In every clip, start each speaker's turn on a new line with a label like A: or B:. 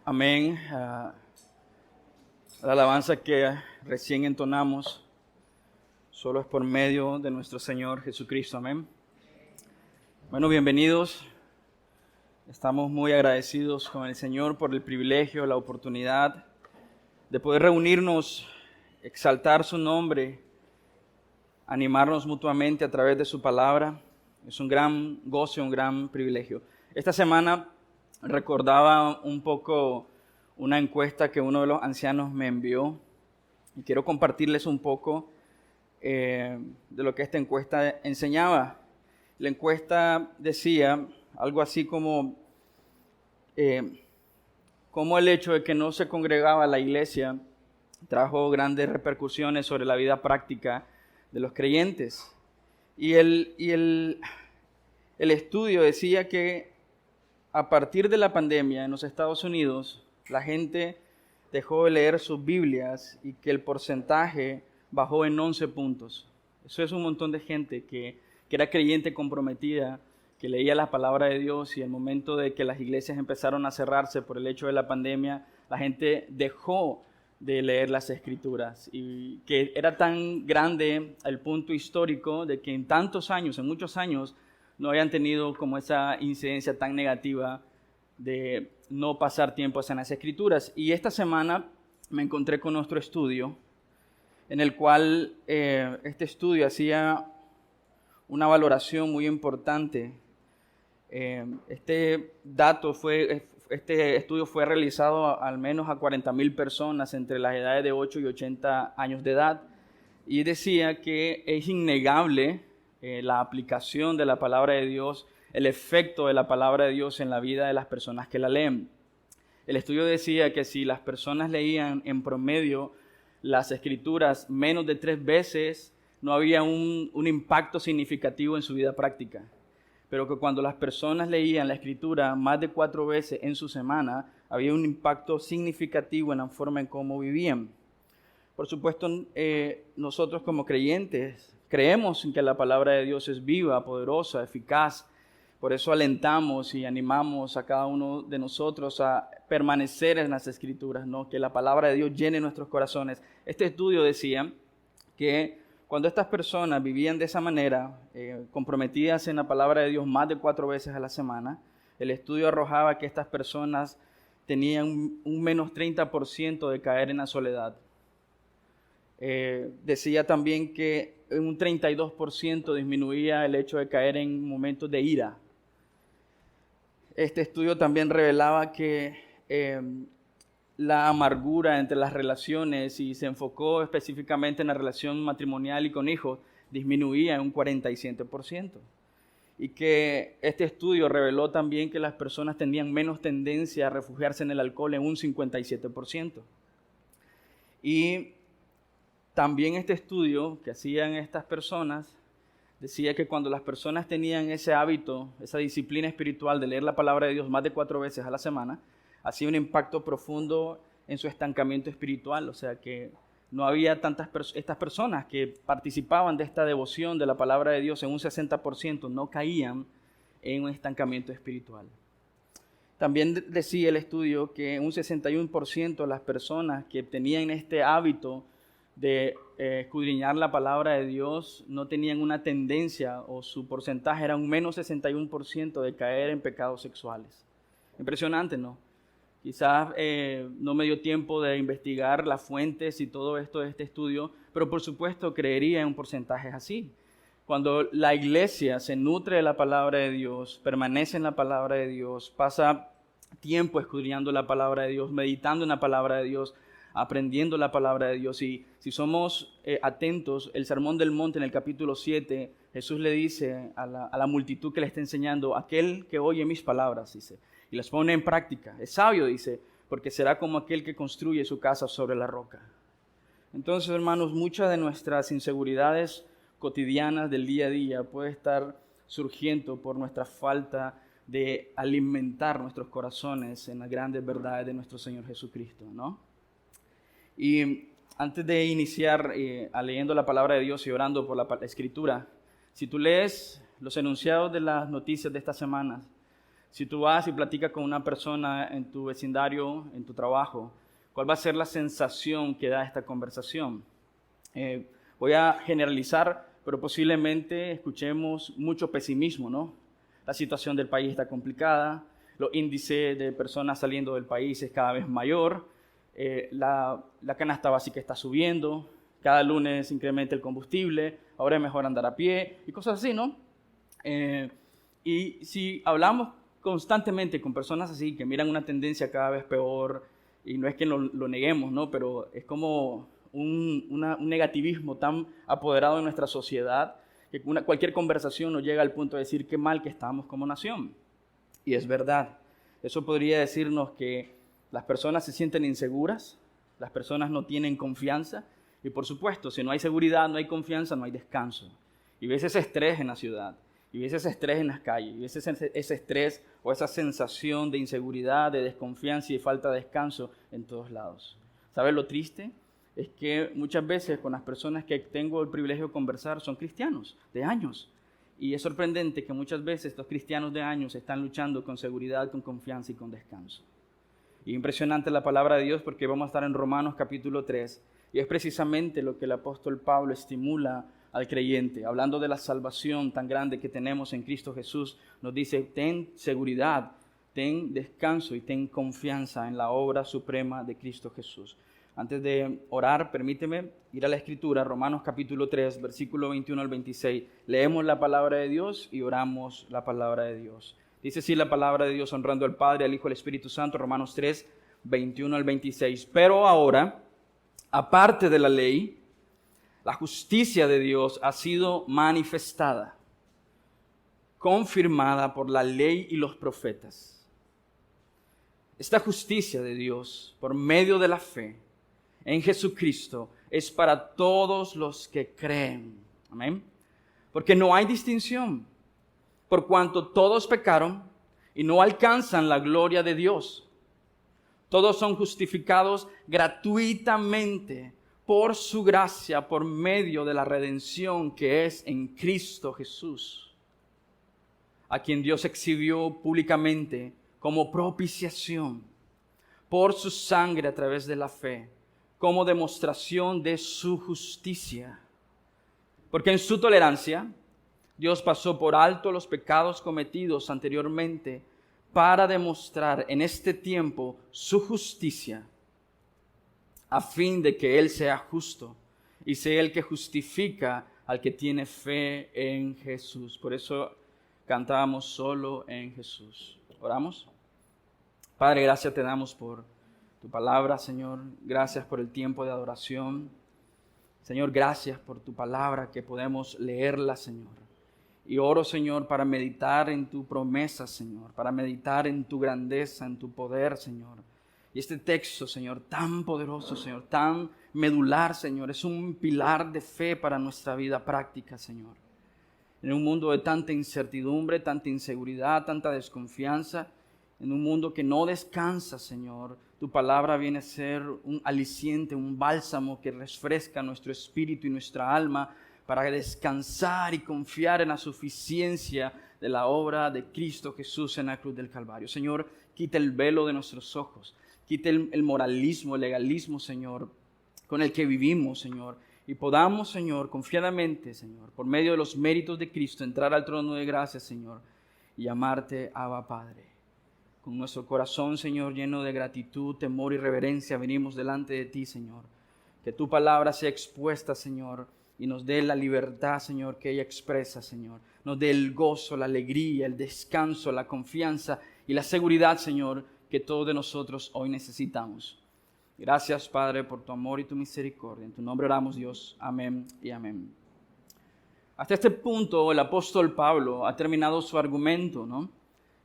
A: Amén. La alabanza que recién entonamos solo es por medio de nuestro Señor Jesucristo. Amén. Bueno, bienvenidos. Estamos muy agradecidos con el Señor por el privilegio, la oportunidad de poder reunirnos, exaltar su nombre, animarnos mutuamente a través de su palabra. Es un gran gozo, un gran privilegio. Esta semana recordaba un poco una encuesta que uno de los ancianos me envió y quiero compartirles un poco de lo que esta encuesta enseñaba. La encuesta decía algo así como el hecho de que no se congregaba la iglesia trajo grandes repercusiones sobre la vida práctica de los creyentes. Y el estudio decía que a partir de la pandemia en los Estados Unidos, la gente dejó de leer sus Biblias y que el porcentaje bajó en 11 puntos. Eso es un montón de gente que era creyente comprometida, que leía la palabra de Dios, y el momento de que las iglesias empezaron a cerrarse por el hecho de la pandemia, la gente dejó de leer las Escrituras, y que era tan grande el punto histórico de que en muchos años, no habían tenido como esa incidencia tan negativa de no pasar tiempos en las Escrituras. Y esta semana me encontré con nuestro estudio, en el cual este estudio hacía una valoración muy importante. Este estudio fue realizado al menos a 40,000 personas entre las edades de 8 y 80 años de edad, y decía que es innegable la aplicación de la palabra de Dios, el efecto de la palabra de Dios en la vida de las personas que la leen. El estudio decía que si las personas leían en promedio las Escrituras menos de 3 veces, no había un impacto significativo en su vida práctica. Pero que cuando las personas leían la Escritura más de 4 veces en su semana, había un impacto significativo en la forma en cómo vivían. Por supuesto, nosotros como creyentes creemos en que la palabra de Dios es viva, poderosa, eficaz. Por eso alentamos y animamos a cada uno de nosotros a permanecer en las Escrituras, ¿no? Que la palabra de Dios llene nuestros corazones. Este estudio decía que cuando estas personas vivían de esa manera, comprometidas en la palabra de Dios más de 4 veces a la semana, el estudio arrojaba que estas personas tenían un menos 30% de caer en la soledad. Decía también que un 32% disminuía el hecho de caer en momentos de ira. Este estudio también revelaba que la amargura entre las relaciones, y se enfocó específicamente en la relación matrimonial y con hijos, disminuía en un 47%. Y que este estudio reveló también que las personas tenían menos tendencia a refugiarse en el alcohol en un 57%. Y también este estudio que hacían estas personas decía que cuando las personas tenían ese hábito, esa disciplina espiritual de leer la palabra de Dios más de 4 veces a la semana, hacía un impacto profundo en su estancamiento espiritual. O sea que no había estas personas que participaban de esta devoción de la palabra de Dios en un 60%, no caían en un estancamiento espiritual. También decía el estudio que un 61% de las personas que tenían este hábito de escudriñar la palabra de Dios no tenían una tendencia, o su porcentaje era un menos 61% de caer en pecados sexuales. Impresionante, ¿no? Quizás no me dio tiempo de investigar las fuentes y todo esto de este estudio, pero por supuesto creería en un porcentaje así. Cuando la iglesia se nutre de la palabra de Dios, permanece en la palabra de Dios, pasa tiempo escudriñando la palabra de Dios, meditando en la palabra de Dios, aprendiendo la palabra de Dios. Y si somos atentos, el Sermón del Monte en el capítulo 7, Jesús le dice a la multitud que le está enseñando: aquel que oye mis palabras, dice, y las pone en práctica, es sabio, dice, porque será como aquel que construye su casa sobre la roca. Entonces, hermanos, muchas de nuestras inseguridades cotidianas del día a día puede estar surgiendo por nuestra falta de alimentar nuestros corazones en las grandes verdades de nuestro Señor Jesucristo, ¿no? Y antes de iniciar leyendo la palabra de Dios y orando por la Escritura, si tú lees los enunciados de las noticias de esta semana, Si tú vas y platicas con una persona en tu vecindario, en tu trabajo, ¿cuál va a ser la sensación que da esta conversación? Voy a generalizar, pero posiblemente escuchemos mucho pesimismo, ¿no? La situación del país está complicada, los índices de personas saliendo del país es cada vez mayor, la canasta básica está subiendo, cada lunes incrementa el combustible, ahora es mejor andar a pie y cosas así, ¿no? Y si hablamos constantemente con personas así, que miran una tendencia cada vez peor, y no es que lo neguemos, ¿no? Pero es como un negativismo tan apoderado en nuestra sociedad, que cualquier conversación nos llega al punto de decir qué mal que estamos como nación. Y es verdad. Eso podría decirnos que las personas se sienten inseguras, las personas no tienen confianza, y por supuesto, si no hay seguridad, no hay confianza, no hay descanso. Y ves ese estrés en la ciudad, y ves ese estrés en las calles, y ves ese estrés o esa sensación de inseguridad, de desconfianza y de falta de descanso en todos lados. ¿Sabes lo triste? Es que muchas veces con las personas que tengo el privilegio de conversar son cristianos de años. Y es sorprendente que muchas veces estos cristianos de años están luchando con seguridad, con confianza y con descanso. Y impresionante la palabra de Dios, porque vamos a estar en Romanos capítulo 3. Y es precisamente lo que el apóstol Pablo estimula al creyente. Hablando de la salvación tan grande que tenemos en Cristo Jesús, nos dice, ten seguridad, ten descanso y ten confianza en la obra suprema de Cristo Jesús. Antes de orar, permíteme ir a la Escritura, Romanos capítulo 3, versículo 21 al 26. Leemos la palabra de Dios y oramos la palabra de Dios. Dice así la palabra de Dios, honrando al Padre, al Hijo y al Espíritu Santo, Romanos 3, 21 al 26. Pero ahora, aparte de la ley, la justicia de Dios ha sido manifestada, confirmada por la ley y los profetas. Esta justicia de Dios, por medio de la fe en Jesucristo, es para todos los que creen. Amén. Porque no hay distinción, por cuanto todos pecaron y no alcanzan la gloria de Dios. Todos son justificados gratuitamente por su gracia, por medio de la redención que es en Cristo Jesús, a quien Dios exhibió públicamente como propiciación por su sangre a través de la fe, como demostración de su justicia. Porque en su tolerancia, Dios pasó por alto los pecados cometidos anteriormente para demostrar en este tiempo su justicia, a fin de que Él sea justo y sea el que justifica al que tiene fe en Jesús. Por eso cantábamos solo en Jesús. ¿Oramos? Padre, gracias te damos por tu palabra, Señor. Gracias por el tiempo de adoración. Señor, gracias por tu palabra que podemos leerla, Señor. Y oro, Señor, para meditar en tu promesa, Señor, para meditar en tu grandeza, en tu poder, Señor. Y este texto, Señor, tan poderoso, Señor, tan medular, Señor, es un pilar de fe para nuestra vida práctica, Señor. En un mundo de tanta incertidumbre, tanta inseguridad, tanta desconfianza, en un mundo que no descansa, Señor, tu palabra viene a ser un aliciente, un bálsamo que refresca nuestro espíritu y nuestra alma para descansar y confiar en la suficiencia de la obra de Cristo Jesús en la cruz del Calvario. Señor, quita el velo de nuestros ojos, quita el moralismo, el legalismo, Señor, con el que vivimos, Señor, y podamos, Señor, confiadamente, Señor, por medio de los méritos de Cristo, entrar al trono de gracia, Señor, y llamarte Abba Padre. Con nuestro corazón, Señor, lleno de gratitud, temor y reverencia, venimos delante de ti, Señor. Que tu palabra sea expuesta, Señor, y nos dé la libertad, Señor, que ella expresa, Señor. Nos dé el gozo, la alegría, el descanso, la confianza y la seguridad, Señor, que todos de nosotros hoy necesitamos. Gracias, Padre, por tu amor y tu misericordia. En tu nombre oramos, Dios. Amén y amén. Hasta este punto, el apóstol Pablo ha terminado su argumento, ¿no?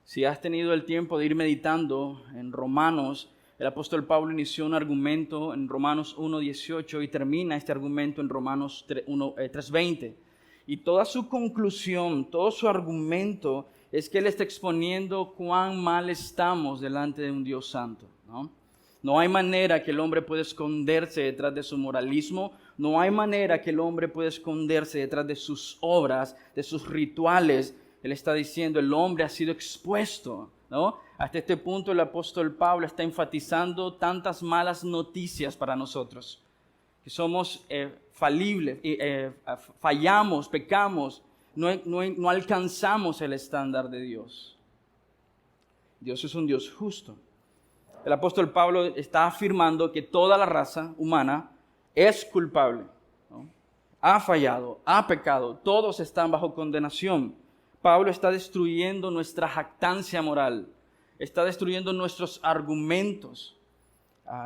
A: Si has tenido el tiempo de ir meditando en Romanos, el apóstol Pablo inició un argumento en Romanos 1:18 y termina este argumento en Romanos 3:20. Y toda su conclusión, todo su argumento es que él está exponiendo cuán mal estamos delante de un Dios santo, ¿no? No hay manera que el hombre pueda esconderse detrás de su moralismo, no hay manera que el hombre pueda esconderse detrás de sus obras, de sus rituales, Él está diciendo, el hombre ha sido expuesto, ¿no? Hasta este punto el apóstol Pablo está enfatizando tantas malas noticias para nosotros, que somos falibles, fallamos, pecamos, no alcanzamos el estándar de Dios. Dios es un Dios justo. El apóstol Pablo está afirmando que toda la raza humana es culpable, ¿no? Ha fallado, ha pecado, todos están bajo condenación. Pablo está destruyendo nuestra jactancia moral, está destruyendo nuestros argumentos,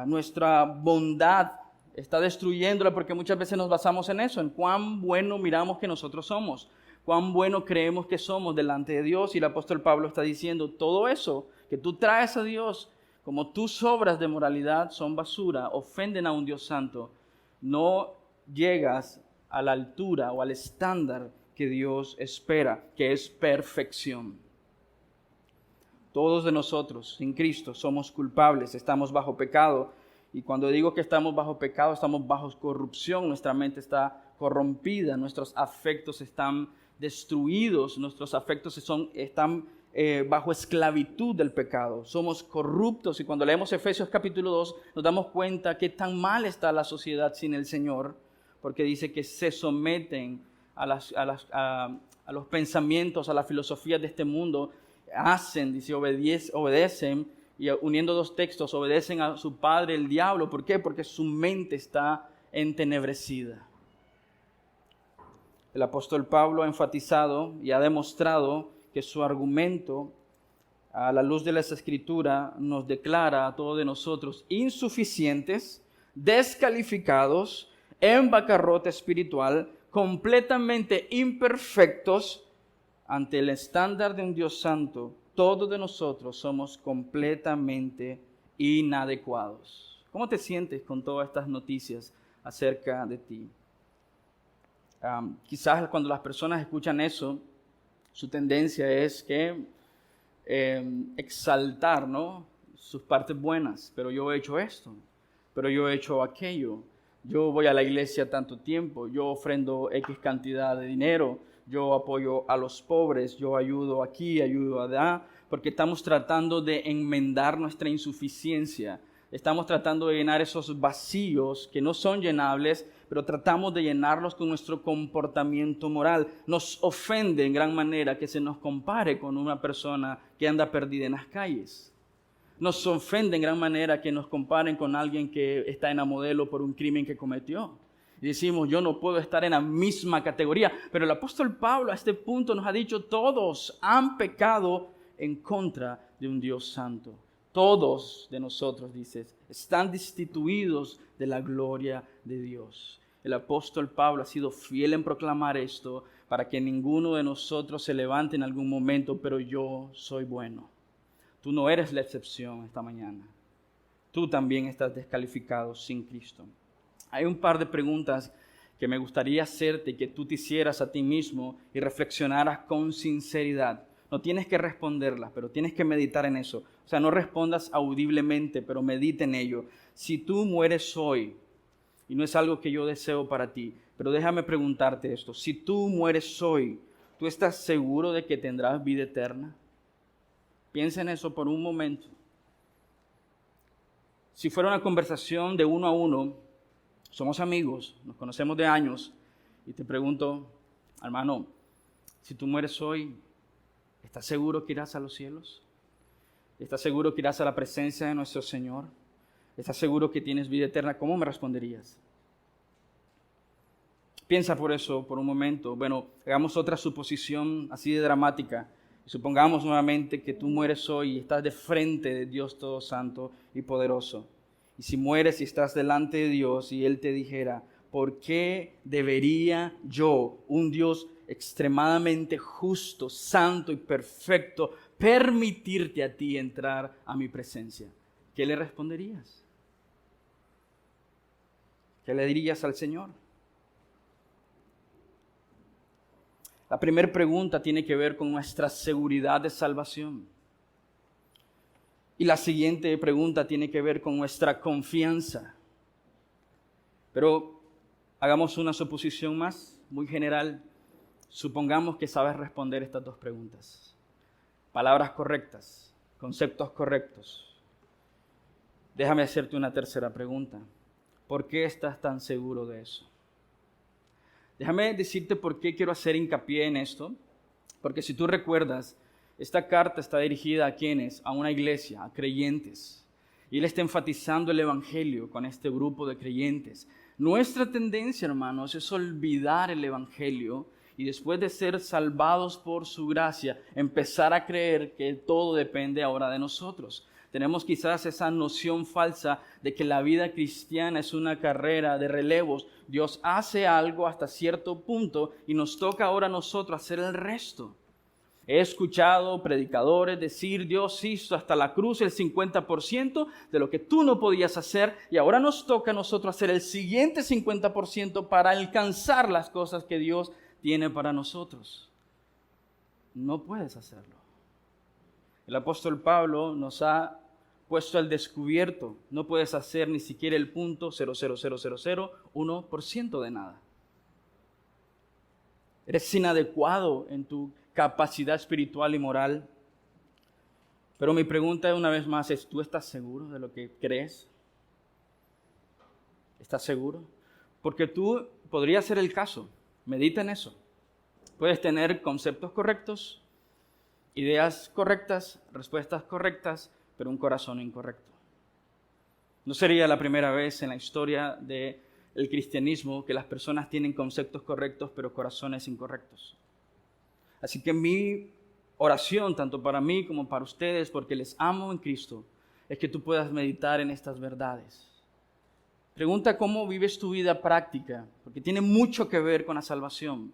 A: nuestra bondad, está destruyéndola porque muchas veces nos basamos en eso, en cuán bueno miramos que nosotros somos, cuán bueno creemos que somos delante de Dios. Y el apóstol Pablo está diciendo, todo eso que tú traes a Dios, como tus obras de moralidad son basura, ofenden a un Dios santo, no llegas a la altura o al estándar que Dios espera, que es perfección. Todos de nosotros, sin Cristo, somos culpables, estamos bajo pecado. Y cuando digo que estamos bajo pecado, estamos bajo corrupción, nuestra mente está corrompida, nuestros afectos están destruidos, nuestros afectos están bajo esclavitud del pecado. Somos corruptos, y cuando leemos Efesios capítulo 2 nos damos cuenta que tan mal está la sociedad sin el Señor, porque dice que se someten a los pensamientos, a las filosofías de este mundo, obedecen, y uniendo dos textos, obedecen a su padre el diablo. ¿Por qué? Porque su mente está entenebrecida. El apóstol Pablo ha enfatizado y ha demostrado que su argumento, a la luz de las Escrituras, nos declara a todos de nosotros insuficientes, descalificados, en bancarrota espiritual, completamente imperfectos ante el estándar de un Dios santo. Todos de nosotros somos completamente inadecuados. ¿Cómo te sientes con todas estas noticias acerca de ti? Quizás cuando las personas escuchan eso, su tendencia es que exaltar, ¿no?, sus partes buenas. Pero yo he hecho esto, pero yo he hecho aquello. Yo voy a la iglesia tanto tiempo, yo ofrendo X cantidad de dinero, yo apoyo a los pobres, yo ayudo aquí, ayudo allá, porque estamos tratando de enmendar nuestra insuficiencia. Estamos tratando de llenar esos vacíos que no son llenables, pero tratamos de llenarlos con nuestro comportamiento moral. Nos ofende en gran manera que se nos compare con una persona que anda perdida en las calles. Nos ofende en gran manera que nos comparen con alguien que está en la modelo por un crimen que cometió. Y decimos, yo no puedo estar en la misma categoría. Pero el apóstol Pablo a este punto nos ha dicho, todos han pecado en contra de un Dios santo. Todos de nosotros, dices, están destituidos de la gloria de Dios. El apóstol Pablo ha sido fiel en proclamar esto para que ninguno de nosotros se levante en algún momento, pero yo soy bueno. Tú no eres la excepción esta mañana. Tú también estás descalificado sin Cristo. Hay un par de preguntas que me gustaría hacerte y que tú te hicieras a ti mismo y reflexionaras con sinceridad. No tienes que responderlas, pero tienes que meditar en eso. O sea, no respondas audiblemente, pero medita en ello. Si tú mueres hoy, y no es algo que yo deseo para ti, pero déjame preguntarte esto. Si tú mueres hoy, ¿tú estás seguro de que tendrás vida eterna? Piensa en eso por un momento. Si fuera una conversación de uno a uno, somos amigos, nos conocemos de años, y te pregunto, hermano, si tú mueres hoy, ¿estás seguro que irás a los cielos? ¿Estás seguro que irás a la presencia de nuestro Señor? ¿Estás seguro que tienes vida eterna? ¿Cómo me responderías? Piensa por eso por un momento. Bueno, hagamos otra suposición así de dramática. Supongamos nuevamente que tú mueres hoy y estás de frente de Dios Todo Santo y Poderoso. Y si mueres y estás delante de Dios y Él te dijera, ¿por qué debería yo, un Dios extremadamente justo, santo y perfecto, permitirte a ti entrar a mi presencia? ¿Qué le responderías? ¿Qué le dirías al Señor? La primera pregunta tiene que ver con nuestra seguridad de salvación. Y la siguiente pregunta tiene que ver con nuestra confianza. Pero hagamos una suposición más, muy general. Supongamos que sabes responder estas dos preguntas. Palabras correctas, conceptos correctos. Déjame hacerte una tercera pregunta. ¿Por qué estás tan seguro de eso? Déjame decirte por qué quiero hacer hincapié en esto. Porque si tú recuerdas, esta carta está dirigida a quienes, a una iglesia, a creyentes. Y él está enfatizando el evangelio con este grupo de creyentes. Nuestra tendencia, hermanos, es olvidar el evangelio y después de ser salvados por su gracia, empezar a creer que todo depende ahora de nosotros. Tenemos quizás esa noción falsa de que la vida cristiana es una carrera de relevos. Dios hace algo hasta cierto punto y nos toca ahora a nosotros hacer el resto. He escuchado predicadores decir, Dios hizo hasta la cruz el 50% de lo que tú no podías hacer y ahora nos toca a nosotros hacer el siguiente 50% para alcanzar las cosas que Dios tiene para nosotros. No puedes hacerlo. El apóstol Pablo nos ha puesto al descubierto. No puedes hacer ni siquiera el punto 0,00001% de nada. Eres inadecuado en tu capacidad espiritual y moral. Pero mi pregunta una vez más es, ¿tú estás seguro de lo que crees? ¿Estás seguro? Porque tú podría ser el caso. Medita en eso. Puedes tener conceptos correctos, ideas correctas, respuestas correctas, pero un corazón incorrecto. No sería la primera vez en la historia del cristianismo que las personas tienen conceptos correctos, pero corazones incorrectos. Así que mi oración, tanto para mí como para ustedes, porque les amo en Cristo, es que tú puedas meditar en estas verdades. Pregunta cómo vives tu vida práctica, porque tiene mucho que ver con la salvación.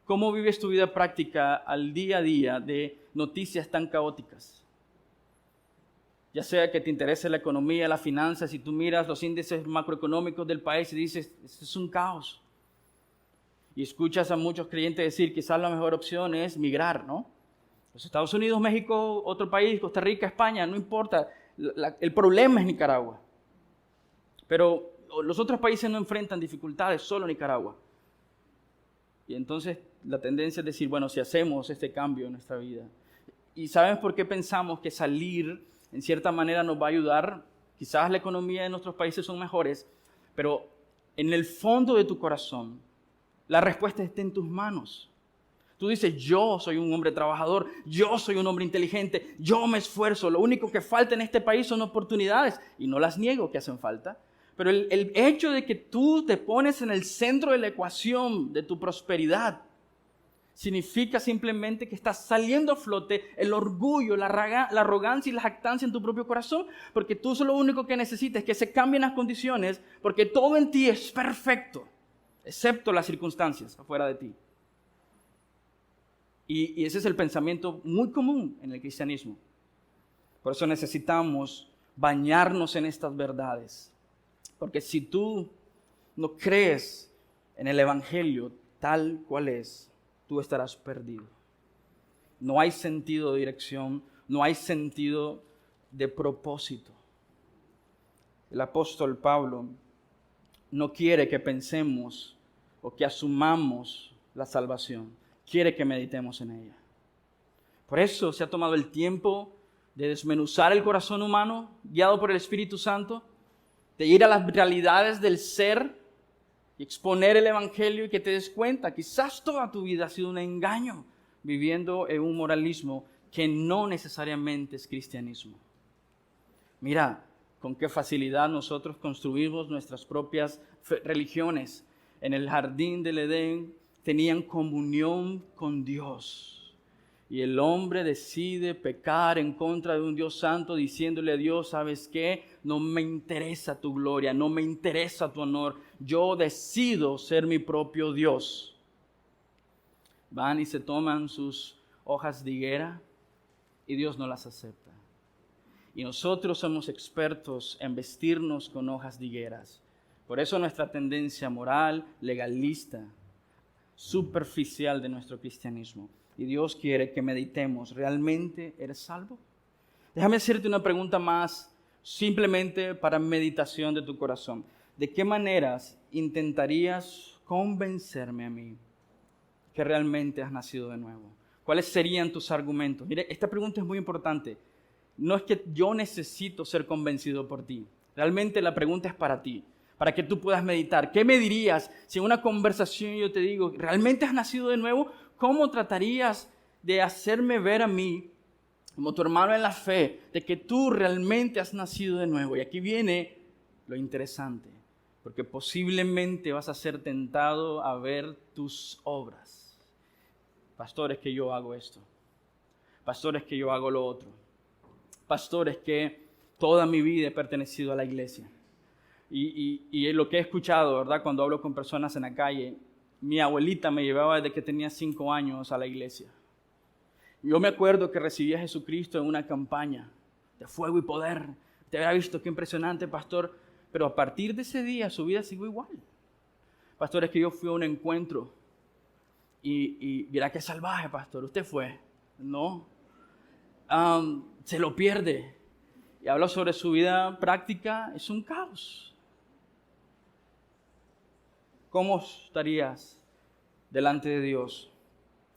A: ¿Cómo vives tu vida práctica al día a día de noticias tan caóticas? Ya sea que te interese la economía, las finanzas, si tú miras los índices macroeconómicos del país y dices, esto es un caos. Y escuchas a muchos creyentes decir, quizás la mejor opción es migrar, ¿no? Los Estados Unidos, México, otro país, Costa Rica, España, no importa. El problema es Nicaragua. Pero los otros países no enfrentan dificultades, solo Nicaragua. Y entonces la tendencia es decir, bueno, si hacemos este cambio en nuestra vida. ¿Y saben por qué pensamos que salir en cierta manera nos va a ayudar? Quizás la economía de nuestros países son mejores, pero en el fondo de tu corazón, la respuesta está en tus manos. Tú dices, yo soy un hombre trabajador, yo soy un hombre inteligente, yo me esfuerzo. Lo único que falta en este país son oportunidades. Y no las niego que hacen falta. Pero el hecho de que tú te pones en el centro de la ecuación de tu prosperidad significa simplemente que estás saliendo a flote el orgullo, la arrogancia y la jactancia en tu propio corazón, porque tú lo único que necesitas es que se cambien las condiciones, porque todo en ti es perfecto, excepto las circunstancias afuera de ti. Y ese es el pensamiento muy común en el cristianismo. Por eso necesitamos bañarnos en estas verdades. Porque si tú no crees en el evangelio tal cual es, tú estarás perdido. No hay sentido de dirección, no hay sentido de propósito. El apóstol Pablo no quiere que pensemos o que asumamos la salvación. Quiere que meditemos en ella. Por eso se ha tomado el tiempo de desmenuzar el corazón humano, guiado por el Espíritu Santo, de ir a las realidades del ser y exponer el evangelio y que te des cuenta, quizás toda tu vida ha sido un engaño, viviendo en un moralismo que no necesariamente es cristianismo. Mira, con qué facilidad nosotros construimos nuestras propias religiones. En el jardín del Edén tenían comunión con Dios. Y el hombre decide pecar en contra de un Dios santo, diciéndole a Dios, ¿sabes qué? No me interesa tu gloria, no me interesa tu honor. Yo decido ser mi propio Dios. Van y se toman sus hojas de higuera y Dios no las acepta. Y nosotros somos expertos en vestirnos con hojas de higueras. Por eso nuestra tendencia moral, legalista, superficial de nuestro cristianismo. Y Dios quiere que meditemos, ¿realmente eres salvo? Déjame hacerte una pregunta más, simplemente para meditación de tu corazón. ¿De qué maneras intentarías convencerme a mí que realmente has nacido de nuevo? ¿Cuáles serían tus argumentos? Mire, esta pregunta es muy importante. No es que yo necesito ser convencido por ti. Realmente la pregunta es para ti, para que tú puedas meditar. ¿Qué me dirías si en una conversación yo te digo, ¿realmente has nacido de nuevo? ¿Cómo tratarías de hacerme ver a mí, como tu hermano en la fe, de que tú realmente has nacido de nuevo? Y aquí viene lo interesante, porque posiblemente vas a ser tentado a ver tus obras. Pastor, es que yo hago esto. Pastor, es que yo hago lo otro. Pastor, es que toda mi vida he pertenecido a la iglesia. Y lo que he escuchado, ¿verdad? Cuando hablo con personas en la calle, mi abuelita me llevaba desde que tenía 5 años a la iglesia. Yo me acuerdo que recibí a Jesucristo en una campaña de fuego y poder. Te había visto, qué impresionante, pastor. Pero a partir de ese día su vida siguió igual. Pastor, es que yo fui a un encuentro y mira qué salvaje, pastor. ¿Usted fue? No. Se lo pierde. Y habla sobre su vida práctica. Es un caos. ¿Cómo estarías delante de Dios?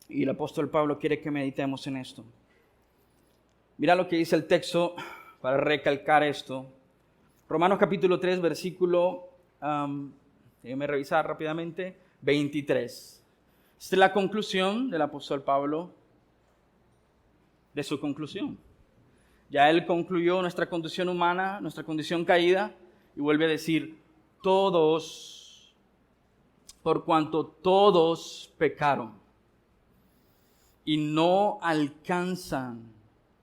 A: Y el apóstol Pablo quiere que meditemos en esto. Mira lo que dice el texto para recalcar esto. Romanos capítulo 3, versículo, déjenme revisar rápidamente, 23. Esta es la conclusión del apóstol Pablo de su conclusión. Ya él concluyó nuestra condición humana, nuestra condición caída, y vuelve a decir, todos, por cuanto todos pecaron y no alcanzan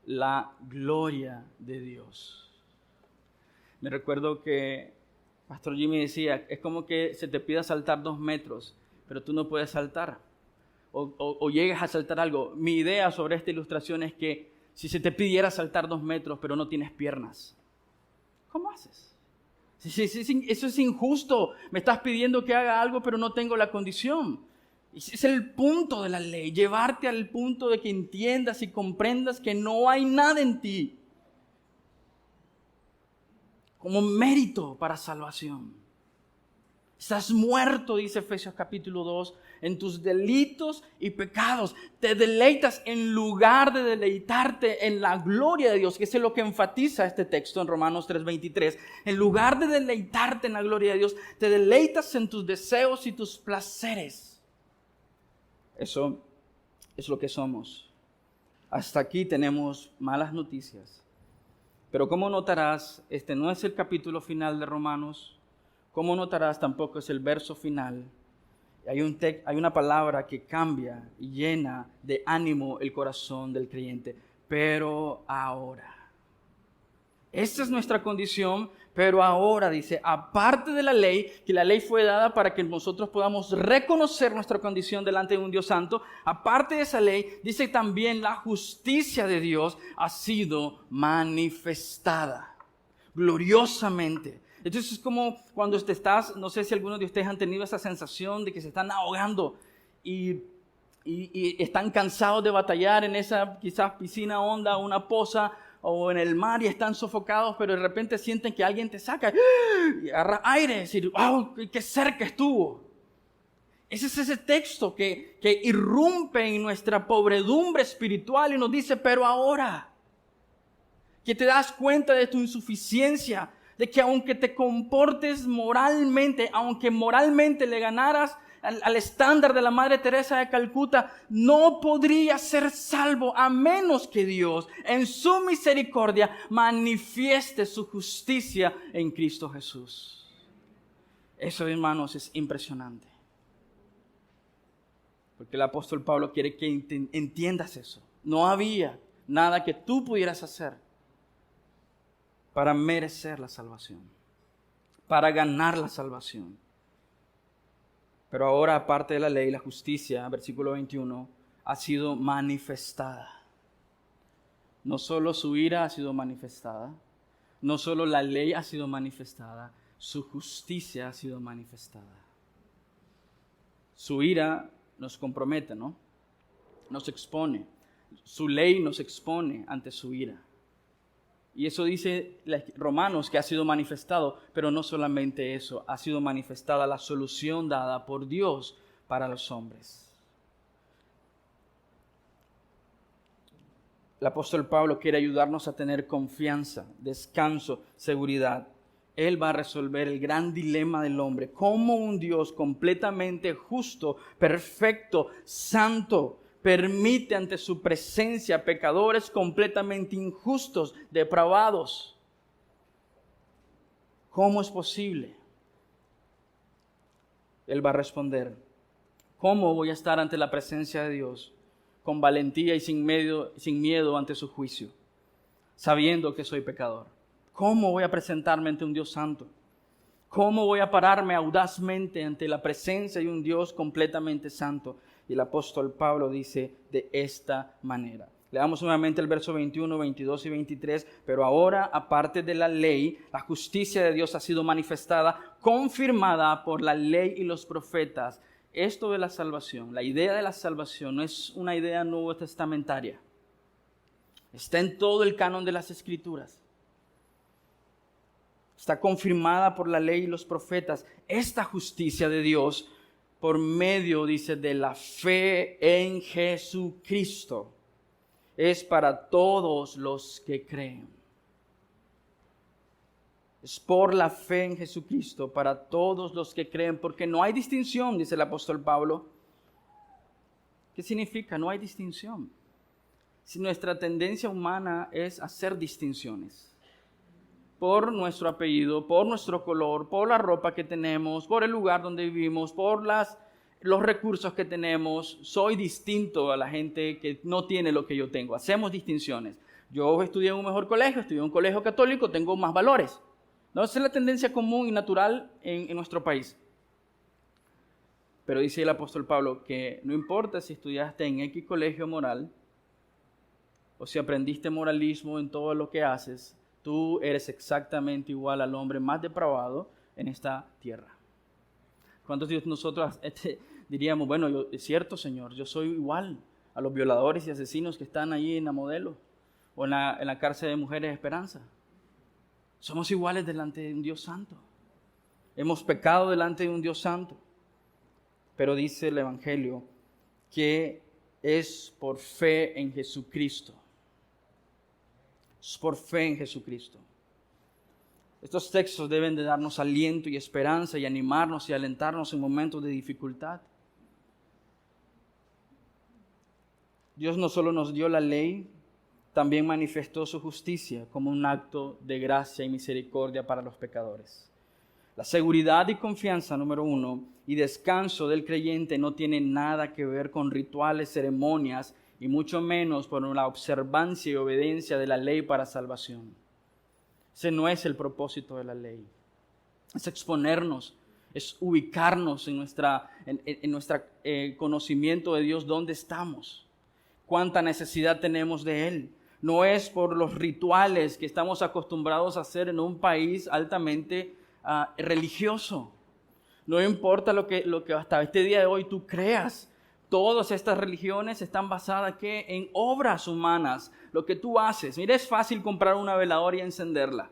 A: la gloria de Dios. Me recuerdo que Pastor Jimmy decía, es como que se te pida saltar 2 metros, pero tú no puedes saltar. O llegas a saltar algo. Mi idea sobre esta ilustración es que si se te pidiera saltar 2 metros, pero no tienes piernas, ¿cómo haces? Eso es injusto. Me estás pidiendo que haga algo, pero no tengo la condición. Ese es el punto de la ley, llevarte al punto de que entiendas y comprendas que no hay nada en ti como mérito para salvación. Estás muerto, dice Efesios capítulo 2, en tus delitos y pecados. Te deleitas en lugar de deleitarte en la gloria de Dios, que es lo que enfatiza este texto en Romanos 3:23. En lugar de deleitarte en la gloria de Dios, te deleitas en tus deseos y tus placeres. Eso es lo que somos. Hasta aquí tenemos malas noticias. Pero como notarás, este no es el capítulo final de Romanos. Como notarás, tampoco es el verso final. Hay una palabra que cambia y llena de ánimo el corazón del creyente. Pero ahora. Esta es nuestra condición, pero ahora dice, aparte de la ley, que la ley fue dada para que nosotros podamos reconocer nuestra condición delante de un Dios santo, aparte de esa ley, dice también la justicia de Dios ha sido manifestada gloriosamente. Entonces es como cuando estás, no sé si algunos de ustedes han tenido esa sensación de que se están ahogando y están cansados de batallar en esa quizás piscina honda, una poza, o en el mar y están sofocados, pero de repente sienten que alguien te saca y agarra aire y decir, ¡wow! ¡Qué cerca estuvo! Ese es ese texto que irrumpe en nuestra pobredumbre espiritual y nos dice, pero ahora, que te das cuenta de tu insuficiencia, de que aunque te comportes moralmente, aunque moralmente le ganaras al estándar de la Madre Teresa de Calcuta, no podría ser salvo a menos que Dios en su misericordia manifieste su justicia en Cristo Jesús. Eso, hermanos, es impresionante. Porque el apóstol Pablo quiere que entiendas eso. No había nada que tú pudieras hacer para merecer la salvación, para ganar la salvación. Pero ahora, aparte de la ley, la justicia, versículo 21, ha sido manifestada. No solo su ira ha sido manifestada, no solo la ley ha sido manifestada, su justicia ha sido manifestada. Su ira nos compromete, ¿no? Nos expone. Su ley nos expone ante su ira. Y eso dice Romanos, que ha sido manifestado, pero no solamente eso, ha sido manifestada la solución dada por Dios para los hombres. el apóstol Pablo quiere ayudarnos a tener confianza, descanso, seguridad. Él va a resolver el gran dilema del hombre. ¿Cómo un Dios completamente justo, perfecto, santo, permite ante su presencia pecadores completamente injustos, depravados? ¿Cómo es posible? Él va a responder: ¿cómo voy a estar ante la presencia de Dios con valentía y sin miedo ante su juicio, sabiendo que soy pecador? ¿Cómo voy a presentarme ante un Dios santo? ¿Cómo voy a pararme audazmente ante la presencia de un Dios completamente santo? Y el apóstol Pablo dice: de esta manera. Leamos nuevamente el verso 21, 22 y 23. Pero ahora, aparte de la ley, la justicia de Dios ha sido manifestada, confirmada por la ley y los profetas. Esto de la salvación, la idea de la salvación, no es una idea nuevo testamentaria. Está en todo el canon de las Escrituras. Está confirmada por la ley y los profetas. Esta justicia de Dios por medio, dice, de la fe en Jesucristo, es para todos los que creen. Es por la fe en Jesucristo para todos los que creen, porque no hay distinción, dice el apóstol Pablo. ¿Qué significa? No hay distinción. Si nuestra tendencia humana es hacer distinciones por nuestro apellido, por nuestro color, por la ropa que tenemos, por el lugar donde vivimos, por los recursos que tenemos. Soy distinto a la gente que no tiene lo que yo tengo. Hacemos distinciones. Yo estudié en un mejor colegio, estudié en un colegio católico, tengo más valores. No, esa es la tendencia común y natural en nuestro país. Pero dice el apóstol Pablo que no importa si estudiaste en X colegio moral o si aprendiste moralismo en todo lo que haces, tú eres exactamente igual al hombre más depravado en esta tierra. ¿Cuántos de nosotros diríamos: bueno, es cierto, Señor, yo soy igual a los violadores y asesinos que están allí en la Modelo o en la cárcel de Mujeres de Esperanza? Somos iguales delante de un Dios santo. Hemos pecado delante de un Dios santo. Pero dice el Evangelio que es por fe en Jesucristo. Es por fe en Jesucristo. Estos textos deben de darnos aliento y esperanza y animarnos y alentarnos en momentos de dificultad. Dios no solo nos dio la ley, también manifestó su justicia como un acto de gracia y misericordia para los pecadores. La seguridad y confianza, número 1, y descanso del creyente no tiene nada que ver con rituales, ceremonias, y mucho menos por la observancia y obediencia de la ley para salvación. Ese no es el propósito de la ley. Es exponernos, es ubicarnos en nuestro conocimiento de Dios, dónde estamos, cuánta necesidad tenemos de Él. No es por los rituales que estamos acostumbrados a hacer en un país altamente religioso. No importa lo que hasta este día de hoy tú creas. Todas estas religiones están basadas ¿qué? En obras humanas. Lo que tú haces. Mira, es fácil comprar una veladora y encenderla.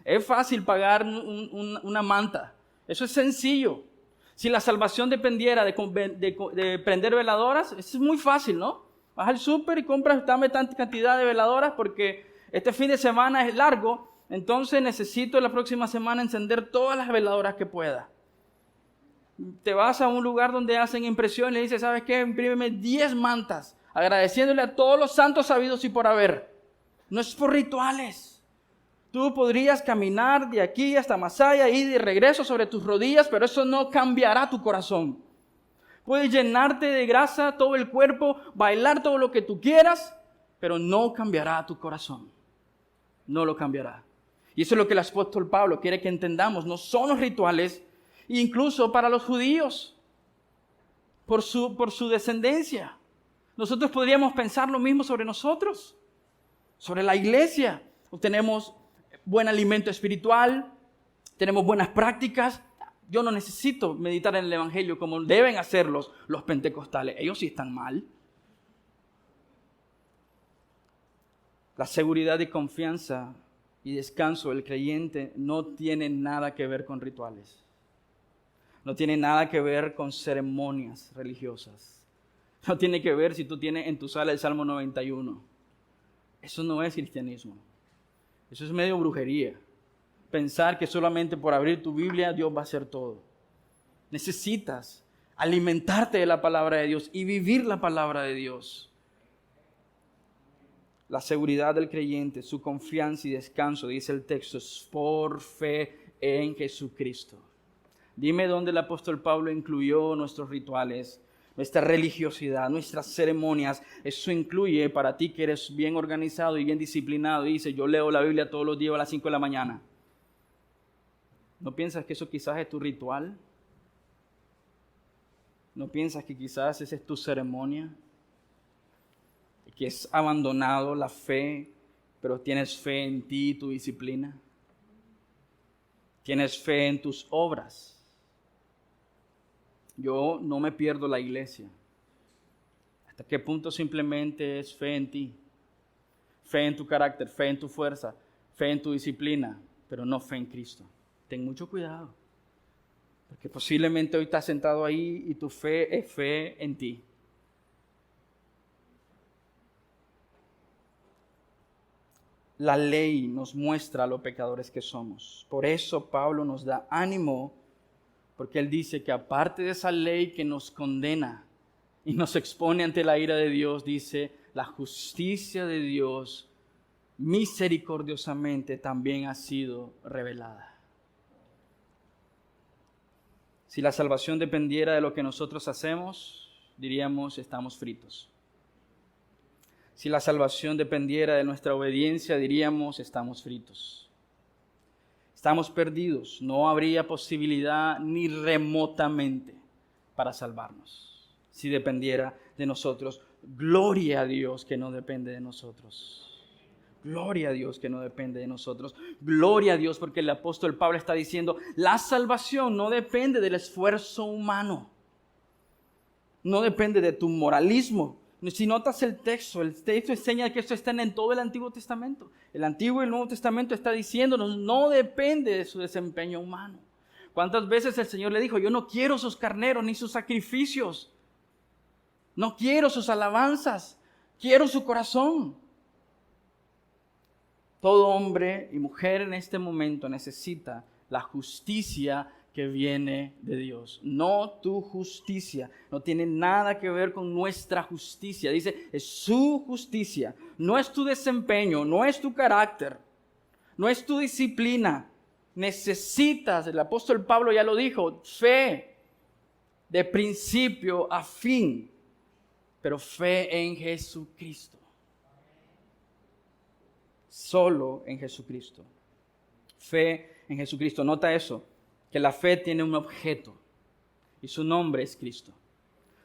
A: Es fácil pagar una manta. Eso es sencillo. Si la salvación dependiera de prender veladoras, es muy fácil, ¿no? Vas al súper y compras, dame tanta cantidad de veladoras porque este fin de semana es largo, entonces necesito la próxima semana encender todas las veladoras que pueda. Te vas a un lugar donde hacen impresión y le dices: ¿sabes qué? Imprímeme 10 mantas, agradeciéndole a todos los santos sabidos y por haber. No es por rituales. Tú podrías caminar de aquí hasta Masaya, ir de regreso sobre tus rodillas, pero eso no cambiará tu corazón. Puedes llenarte de grasa todo el cuerpo, bailar todo lo que tú quieras, pero no cambiará tu corazón. No lo cambiará. Y eso es lo que el apóstol Pablo quiere que entendamos. No son los rituales, incluso para los judíos, por su descendencia. Nosotros podríamos pensar lo mismo sobre nosotros, sobre la iglesia. Tenemos buen alimento espiritual, tenemos buenas prácticas. Yo no necesito meditar en el Evangelio como deben hacerlos los pentecostales. Ellos sí están mal. La seguridad y confianza y descanso del creyente no tienen nada que ver con rituales. No tiene nada que ver con ceremonias religiosas. No tiene que ver si tú tienes en tu sala el Salmo 91. Eso no es cristianismo. Eso es medio brujería. Pensar que solamente por abrir tu Biblia Dios va a hacer todo. Necesitas alimentarte de la palabra de Dios y vivir la palabra de Dios. La seguridad del creyente, su confianza y descanso, dice el texto, es por fe en Jesucristo. Dime dónde el apóstol Pablo incluyó nuestros rituales, nuestra religiosidad, nuestras ceremonias. Eso incluye para ti que eres bien organizado y bien disciplinado. Y dice, yo leo la Biblia todos los días a las 5 de la mañana. ¿No piensas que eso quizás es tu ritual? ¿No piensas que quizás esa es tu ceremonia? Que has abandonado la fe, pero tienes fe en ti y tu disciplina. Tienes fe en tus obras. Yo no me pierdo la iglesia. ¿Hasta qué punto simplemente es fe en ti? Fe en tu carácter, fe en tu fuerza, fe en tu disciplina, pero no fe en Cristo. Ten mucho cuidado, porque posiblemente hoy estás sentado ahí y tu fe es fe en ti. La ley nos muestra lo pecadores que somos. Por eso Pablo nos da ánimo, porque él dice que aparte de esa ley que nos condena y nos expone ante la ira de Dios, dice, la justicia de Dios misericordiosamente también ha sido revelada. Si la salvación dependiera de lo que nosotros hacemos, diríamos, estamos fritos. Si la salvación dependiera de nuestra obediencia, diríamos, estamos fritos. Estamos perdidos. No habría posibilidad ni remotamente para salvarnos si dependiera de nosotros. Gloria a Dios que no depende de nosotros. Gloria a Dios que no depende de nosotros. Gloria a Dios porque el apóstol Pablo está diciendo, la salvación no depende del esfuerzo humano. No depende de tu moralismo. Si notas el texto enseña que esto está en todo el Antiguo Testamento. El Antiguo y el Nuevo Testamento está diciéndonos, no depende de su desempeño humano. ¿Cuántas veces el Señor le dijo, yo no quiero sus carneros ni sus sacrificios? No quiero sus alabanzas, quiero su corazón. Todo hombre y mujer en este momento necesita la justicia que viene de Dios. No tu justicia. No tiene nada que ver con nuestra justicia. Dice, es su justicia. No es tu desempeño, no es tu carácter, no es tu disciplina. Necesitas, el apóstol Pablo ya lo dijo, fe de principio a fin, pero fe en Jesucristo. Solo en Jesucristo. Fe en Jesucristo. Nota eso, que la fe tiene un objeto y su nombre es Cristo.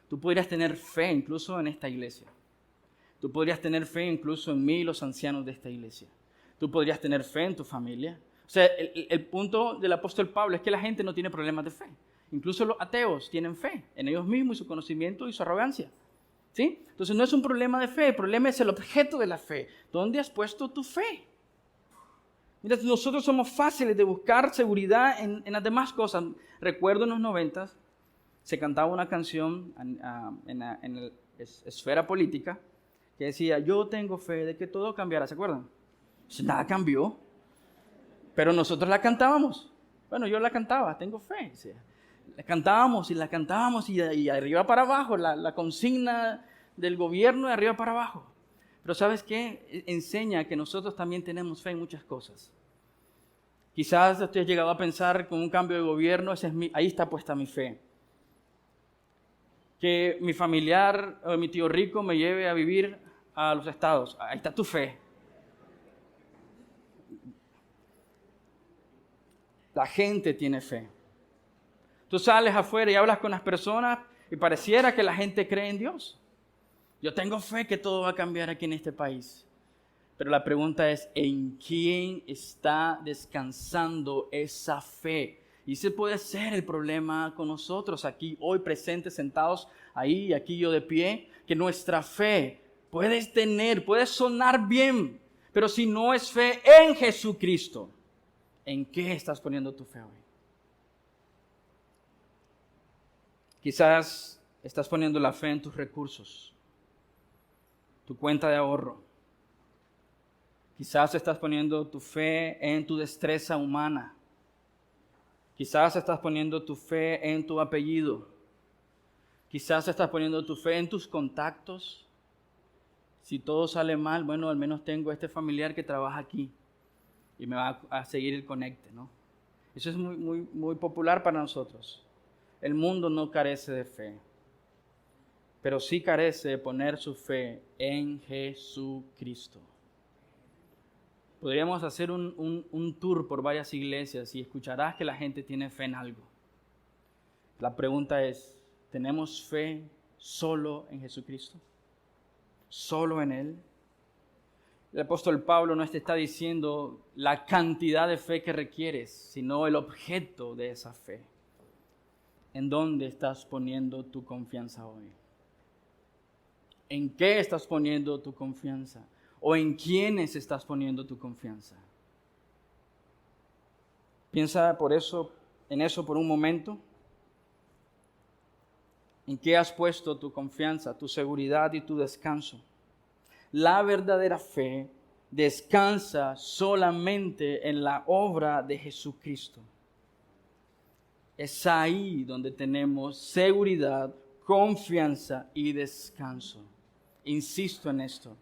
A: Tú podrías tener fe incluso en esta iglesia. Tú podrías tener fe incluso en mí y los ancianos de esta iglesia. Tú podrías tener fe en tu familia. O sea, el punto del apóstol Pablo es que la gente no tiene problemas de fe. Incluso los ateos tienen fe en ellos mismos y su conocimiento y su arrogancia. ¿Sí? Entonces no es un problema de fe, el problema es el objeto de la fe. ¿Dónde has puesto tu fe? Mira, nosotros somos fáciles de buscar seguridad en las demás cosas. Recuerdo en los 90 se cantaba una canción en la esfera política que decía, yo tengo fe de que todo cambiará, ¿se acuerdan? Nada cambió, pero nosotros la cantábamos. Bueno, yo la cantaba, tengo fe, decía. La cantábamos y de arriba para abajo, la consigna del gobierno de arriba para abajo. Pero ¿sabes qué? Enseña que nosotros también tenemos fe en muchas cosas. Quizás usted ha llegado a pensar con un cambio de gobierno, ahí está puesta mi fe. Que mi familiar o mi tío rico me lleve a vivir a los estados, ahí está tu fe. La gente tiene fe. Tú sales afuera y hablas con las personas y pareciera que la gente cree en Dios. Yo tengo fe que todo va a cambiar aquí en este país. Pero la pregunta es, ¿en quién está descansando esa fe? Y ese puede ser el problema con nosotros aquí, hoy presentes, sentados ahí, aquí yo de pie, que nuestra fe puede sonar bien, pero si no es fe en Jesucristo, ¿en qué estás poniendo tu fe hoy? Quizás estás poniendo la fe en tus recursos, tu cuenta de ahorro, Quizás estás poniendo tu fe en tu destreza humana. Quizás estás poniendo tu fe en tu apellido. Quizás estás poniendo tu fe en tus contactos. Si todo sale mal, bueno, al menos tengo este familiar que trabaja aquí y me va a seguir el conecte, ¿no? Eso es muy popular para nosotros. El mundo no carece de fe, pero sí carece de poner su fe en Jesucristo. Podríamos hacer un tour por varias iglesias y escucharás que la gente tiene fe en algo. La pregunta es, ¿tenemos fe solo en Jesucristo? ¿Solo en Él? El apóstol Pablo no te está diciendo la cantidad de fe que requieres, sino el objeto de esa fe. ¿En dónde estás poniendo tu confianza hoy? ¿En qué estás poniendo tu confianza? ¿O en quiénes estás poniendo tu confianza? Piensa en eso por un momento. ¿En qué has puesto tu confianza, tu seguridad y tu descanso? La verdadera fe descansa solamente en la obra de Jesucristo. Es ahí donde tenemos seguridad, confianza y descanso. Insisto en esto.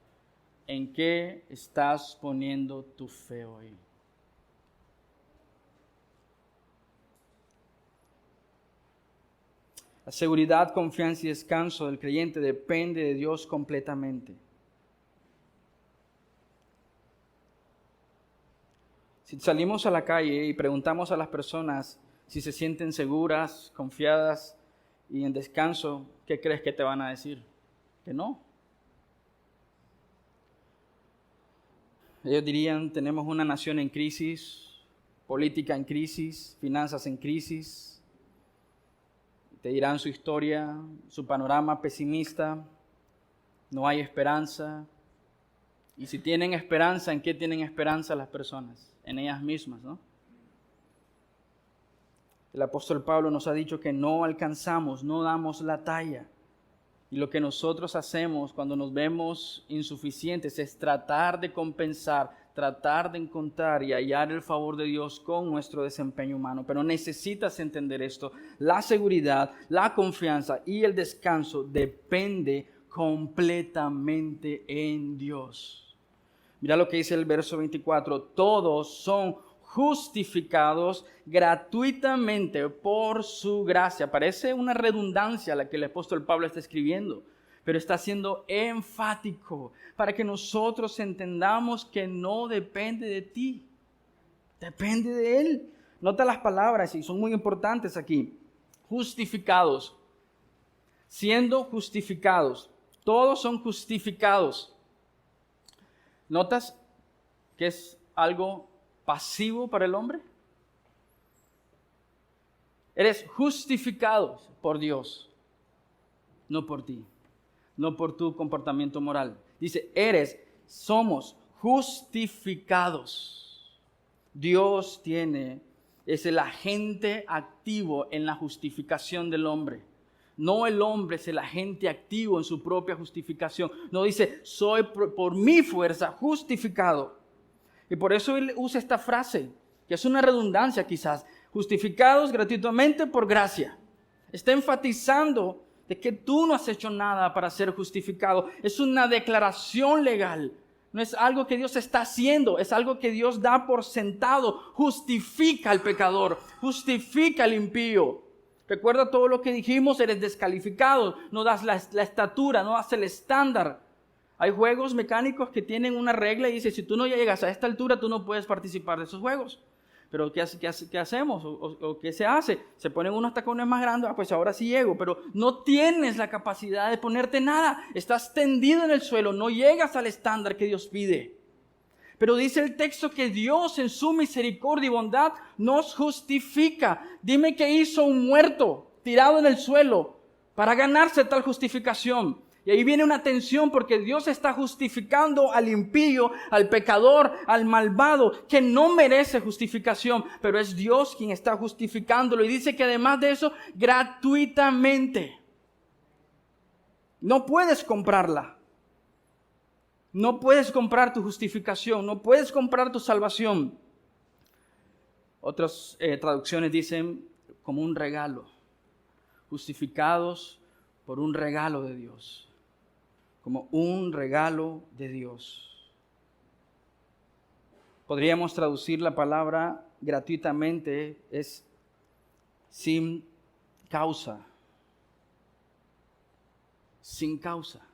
A: ¿En qué estás poniendo tu fe hoy? La seguridad, confianza y descanso del creyente depende de Dios completamente. Si salimos a la calle y preguntamos a las personas si se sienten seguras, confiadas y en descanso, ¿qué crees que te van a decir? Que no. Ellos dirían, tenemos una nación en crisis, política en crisis, finanzas en crisis. Te dirán su historia, su panorama pesimista, no hay esperanza. Y si tienen esperanza, ¿en qué tienen esperanza las personas? En ellas mismas, ¿no? El apóstol Pablo nos ha dicho que no alcanzamos, no damos la talla. Y lo que nosotros hacemos cuando nos vemos insuficientes es tratar de compensar, tratar de encontrar y hallar el favor de Dios con nuestro desempeño humano. Pero necesitas entender esto. La seguridad, la confianza y el descanso depende completamente en Dios. Mira lo que dice el verso 24. Todos son justificados gratuitamente por su gracia. Parece una redundancia la que el apóstol Pablo está escribiendo, pero está siendo enfático para que nosotros entendamos que no depende de ti, depende de Él. Nota las palabras y son muy importantes aquí. Justificados, siendo justificados, todos son justificados. ¿Notas que es algo pasivo para el hombre? Eres justificado por Dios, no por ti, no por tu comportamiento moral. Dice, somos justificados. Dios es el agente activo en la justificación del hombre. No el hombre es el agente activo en su propia justificación. No dice, soy por mi fuerza justificado. Y por eso él usa esta frase, que es una redundancia quizás. Justificados gratuitamente por gracia. Está enfatizando de que tú no has hecho nada para ser justificado. Es una declaración legal. No es algo que Dios está haciendo, es algo que Dios da por sentado. Justifica al pecador, justifica al impío. Recuerda todo lo que dijimos, eres descalificado, no das la estatura, no das el estándar. Hay juegos mecánicos que tienen una regla y dice, si tú no llegas a esta altura, tú no puedes participar de esos juegos. Pero ¿qué hacemos? ¿O qué se hace? Se ponen unos tacones más grandes, pues ahora sí llego, pero no tienes la capacidad de ponerte nada. Estás tendido en el suelo, no llegas al estándar que Dios pide. Pero dice el texto que Dios en su misericordia y bondad nos justifica. Dime qué hizo un muerto tirado en el suelo para ganarse tal justificación. Y ahí viene una tensión porque Dios está justificando al impío, al pecador, al malvado, que no merece justificación, pero es Dios quien está justificándolo. Y dice que además de eso, gratuitamente. No puedes comprarla. No puedes comprar tu justificación, no puedes comprar tu salvación. Otras traducciones dicen como un regalo, justificados por un regalo de Dios, como un regalo de Dios. Podríamos traducir la palabra gratuitamente, es sin causa. Sin causa.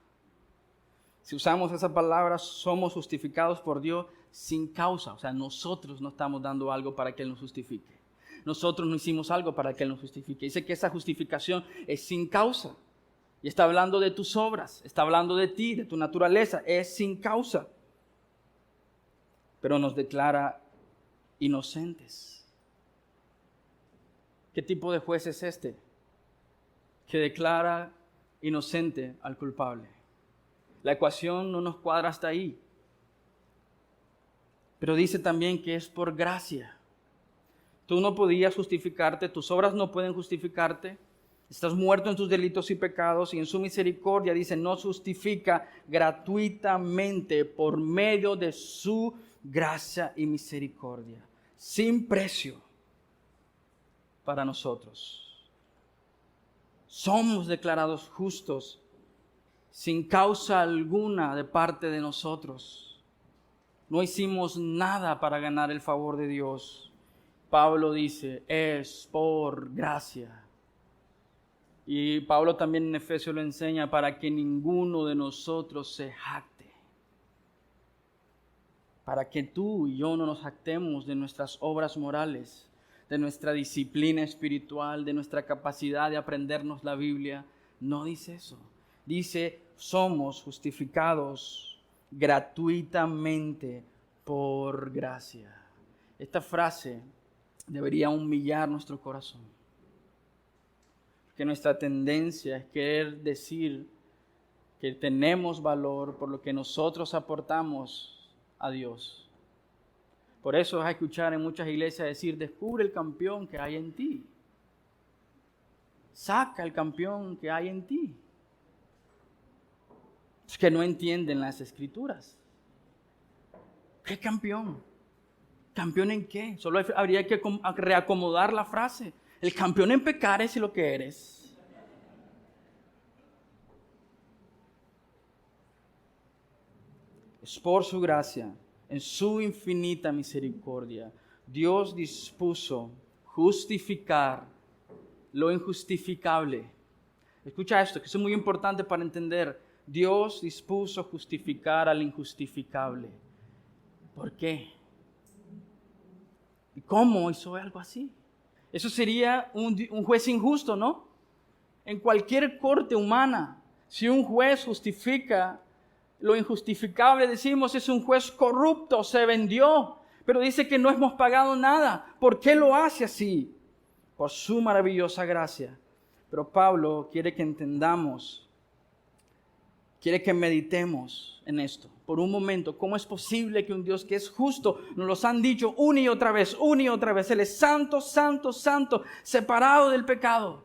A: Si usamos esa palabra, somos justificados por Dios sin causa. O sea, nosotros no estamos dando algo para que Él nos justifique. Nosotros no hicimos algo para que Él nos justifique. Dice que esa justificación es sin causa. Y está hablando de tus obras, está hablando de ti, de tu naturaleza. Es sin causa. Pero nos declara inocentes. ¿Qué tipo de juez es este? Que declara inocente al culpable. La ecuación no nos cuadra hasta ahí. Pero dice también que es por gracia. Tú no podías justificarte, tus obras no pueden justificarte. Estás muerto en tus delitos y pecados y en su misericordia, dice, nos justifica gratuitamente por medio de su gracia y misericordia, sin precio para nosotros. Somos declarados justos sin causa alguna de parte de nosotros. No hicimos nada para ganar el favor de Dios. Pablo dice, es por gracia. Y Pablo también en Efesios lo enseña para que ninguno de nosotros se jacte. Para que tú y yo no nos jactemos de nuestras obras morales, de nuestra disciplina espiritual, de nuestra capacidad de aprendernos la Biblia. No dice eso. Dice, somos justificados gratuitamente por gracia. Esta frase debería humillar nuestro corazón. Que nuestra tendencia es querer decir que tenemos valor por lo que nosotros aportamos a Dios. Por eso vas a escuchar en muchas iglesias decir, descubre el campeón que hay en ti. Saca el campeón que hay en ti. Es que no entienden las escrituras. ¿Qué campeón? ¿Campeón en qué? Solo habría que reacomodar la frase. El campeón en pecar es lo que eres. Es por su gracia, en su infinita misericordia, Dios dispuso justificar lo injustificable. Escucha esto, que es muy importante para entender. Dios dispuso justificar al injustificable. ¿Por qué? ¿Y cómo hizo algo así? Eso sería un juez injusto, ¿no? En cualquier corte humana, si un juez justifica lo injustificable, decimos es un juez corrupto, se vendió. Pero dice que no hemos pagado nada. ¿Por qué lo hace así? Por su maravillosa gracia. Pero Pablo quiere que entendamos, quiere que meditemos en esto. Por un momento, ¿cómo es posible que un Dios que es justo, nos los han dicho una y otra vez, Él es santo, santo, santo, separado del pecado?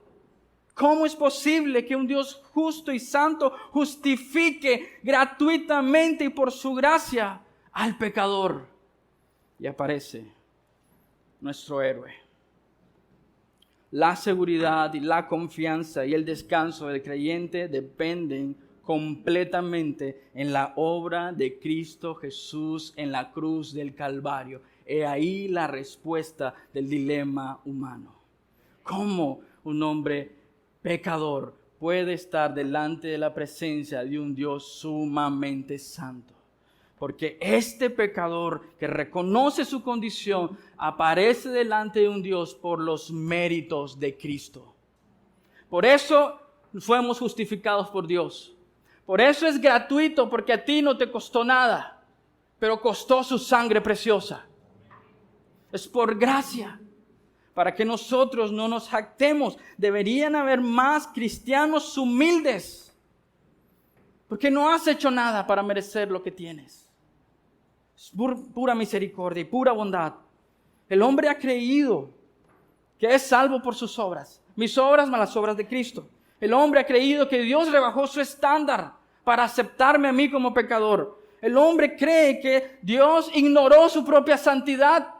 A: ¿Cómo es posible que un Dios justo y santo justifique gratuitamente y por su gracia al pecador? Y aparece nuestro héroe. La seguridad y la confianza y el descanso del creyente dependen completamente en la obra de Cristo Jesús en la cruz del Calvario. He ahí la respuesta del dilema humano. ¿Cómo un hombre pecador puede estar delante de la presencia de un Dios sumamente santo? Porque este pecador que reconoce su condición aparece delante de un Dios por los méritos de Cristo. Por eso fuimos justificados por Dios. Por eso es gratuito, porque a ti no te costó nada, pero costó su sangre preciosa. Es por gracia, para que nosotros no nos jactemos. Deberían haber más cristianos humildes, porque no has hecho nada para merecer lo que tienes. Es pura misericordia y pura bondad. El hombre ha creído que es salvo por sus obras. Mis obras más las obras de Cristo. El hombre ha creído que Dios rebajó su estándar para aceptarme a mí como pecador. El hombre cree que Dios ignoró su propia santidad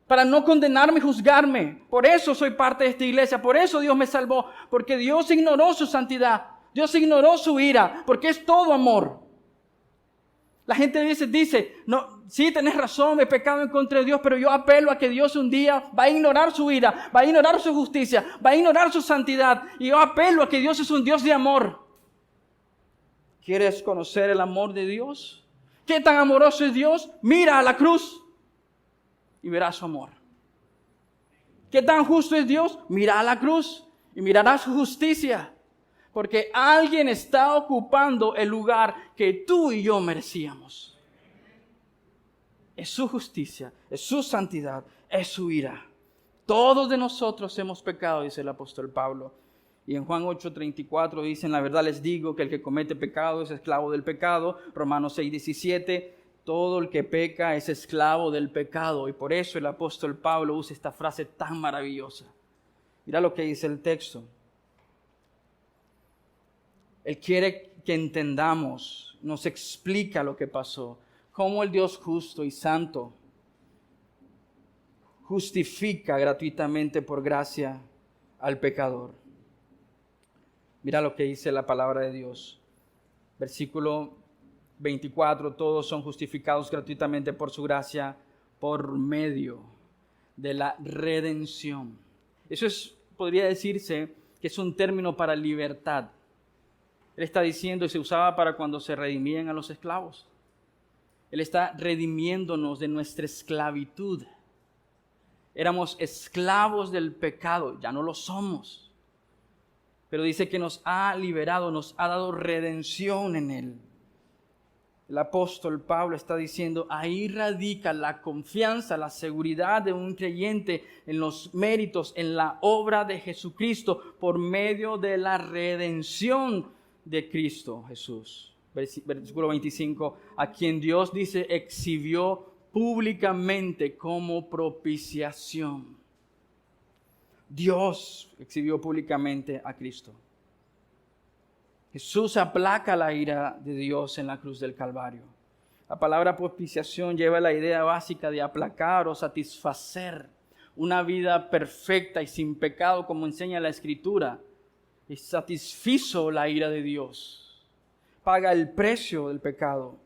A: para no condenarme y juzgarme. Por eso soy parte de esta iglesia, por eso Dios me salvó, porque Dios ignoró su santidad, Dios ignoró su ira, porque es todo amor. La gente dice, no, sí, tenés razón, he pecado en contra de Dios, pero yo apelo a que Dios un día va a ignorar su ira, va a ignorar su justicia, va a ignorar su santidad, y yo apelo a que Dios es un Dios de amor. ¿Quieres conocer el amor de Dios? ¿Qué tan amoroso es Dios? Mira a la cruz y verás su amor. ¿Qué tan justo es Dios? Mira a la cruz y mirarás su justicia. Porque alguien está ocupando el lugar que tú y yo merecíamos. Es su justicia, es su santidad, es su ira. Todos de nosotros hemos pecado, dice el apóstol Pablo. Y en Juan 8:34 dicen, la verdad les digo que el que comete pecado es esclavo del pecado. Romanos 6:17, todo el que peca es esclavo del pecado. Y por eso el apóstol Pablo usa esta frase tan maravillosa. Mira lo que dice el texto. Él quiere que entendamos, nos explica lo que pasó. Cómo el Dios justo y santo justifica gratuitamente por gracia al pecador. Mira lo que dice la palabra de Dios. Versículo 24, todos son justificados gratuitamente por su gracia por medio de la redención. Eso podría decirse que es un término para libertad. Él está diciendo, y se usaba para cuando se redimían a los esclavos. Él está redimiéndonos de nuestra esclavitud. Éramos esclavos del pecado, ya no lo somos. Pero dice que nos ha liberado, nos ha dado redención en Él. El apóstol Pablo está diciendo, ahí radica la confianza, la seguridad de un creyente en los méritos, en la obra de Jesucristo por medio de la redención de Cristo Jesús. Versículo 25, a quien Dios dice exhibió públicamente como propiciación. Dios exhibió públicamente a Cristo. Jesús aplaca la ira de Dios en la cruz del Calvario. La palabra propiciación lleva la idea básica de aplacar o satisfacer una vida perfecta y sin pecado, como enseña la Escritura. Y satisfizo la ira de Dios. Paga el precio del pecado.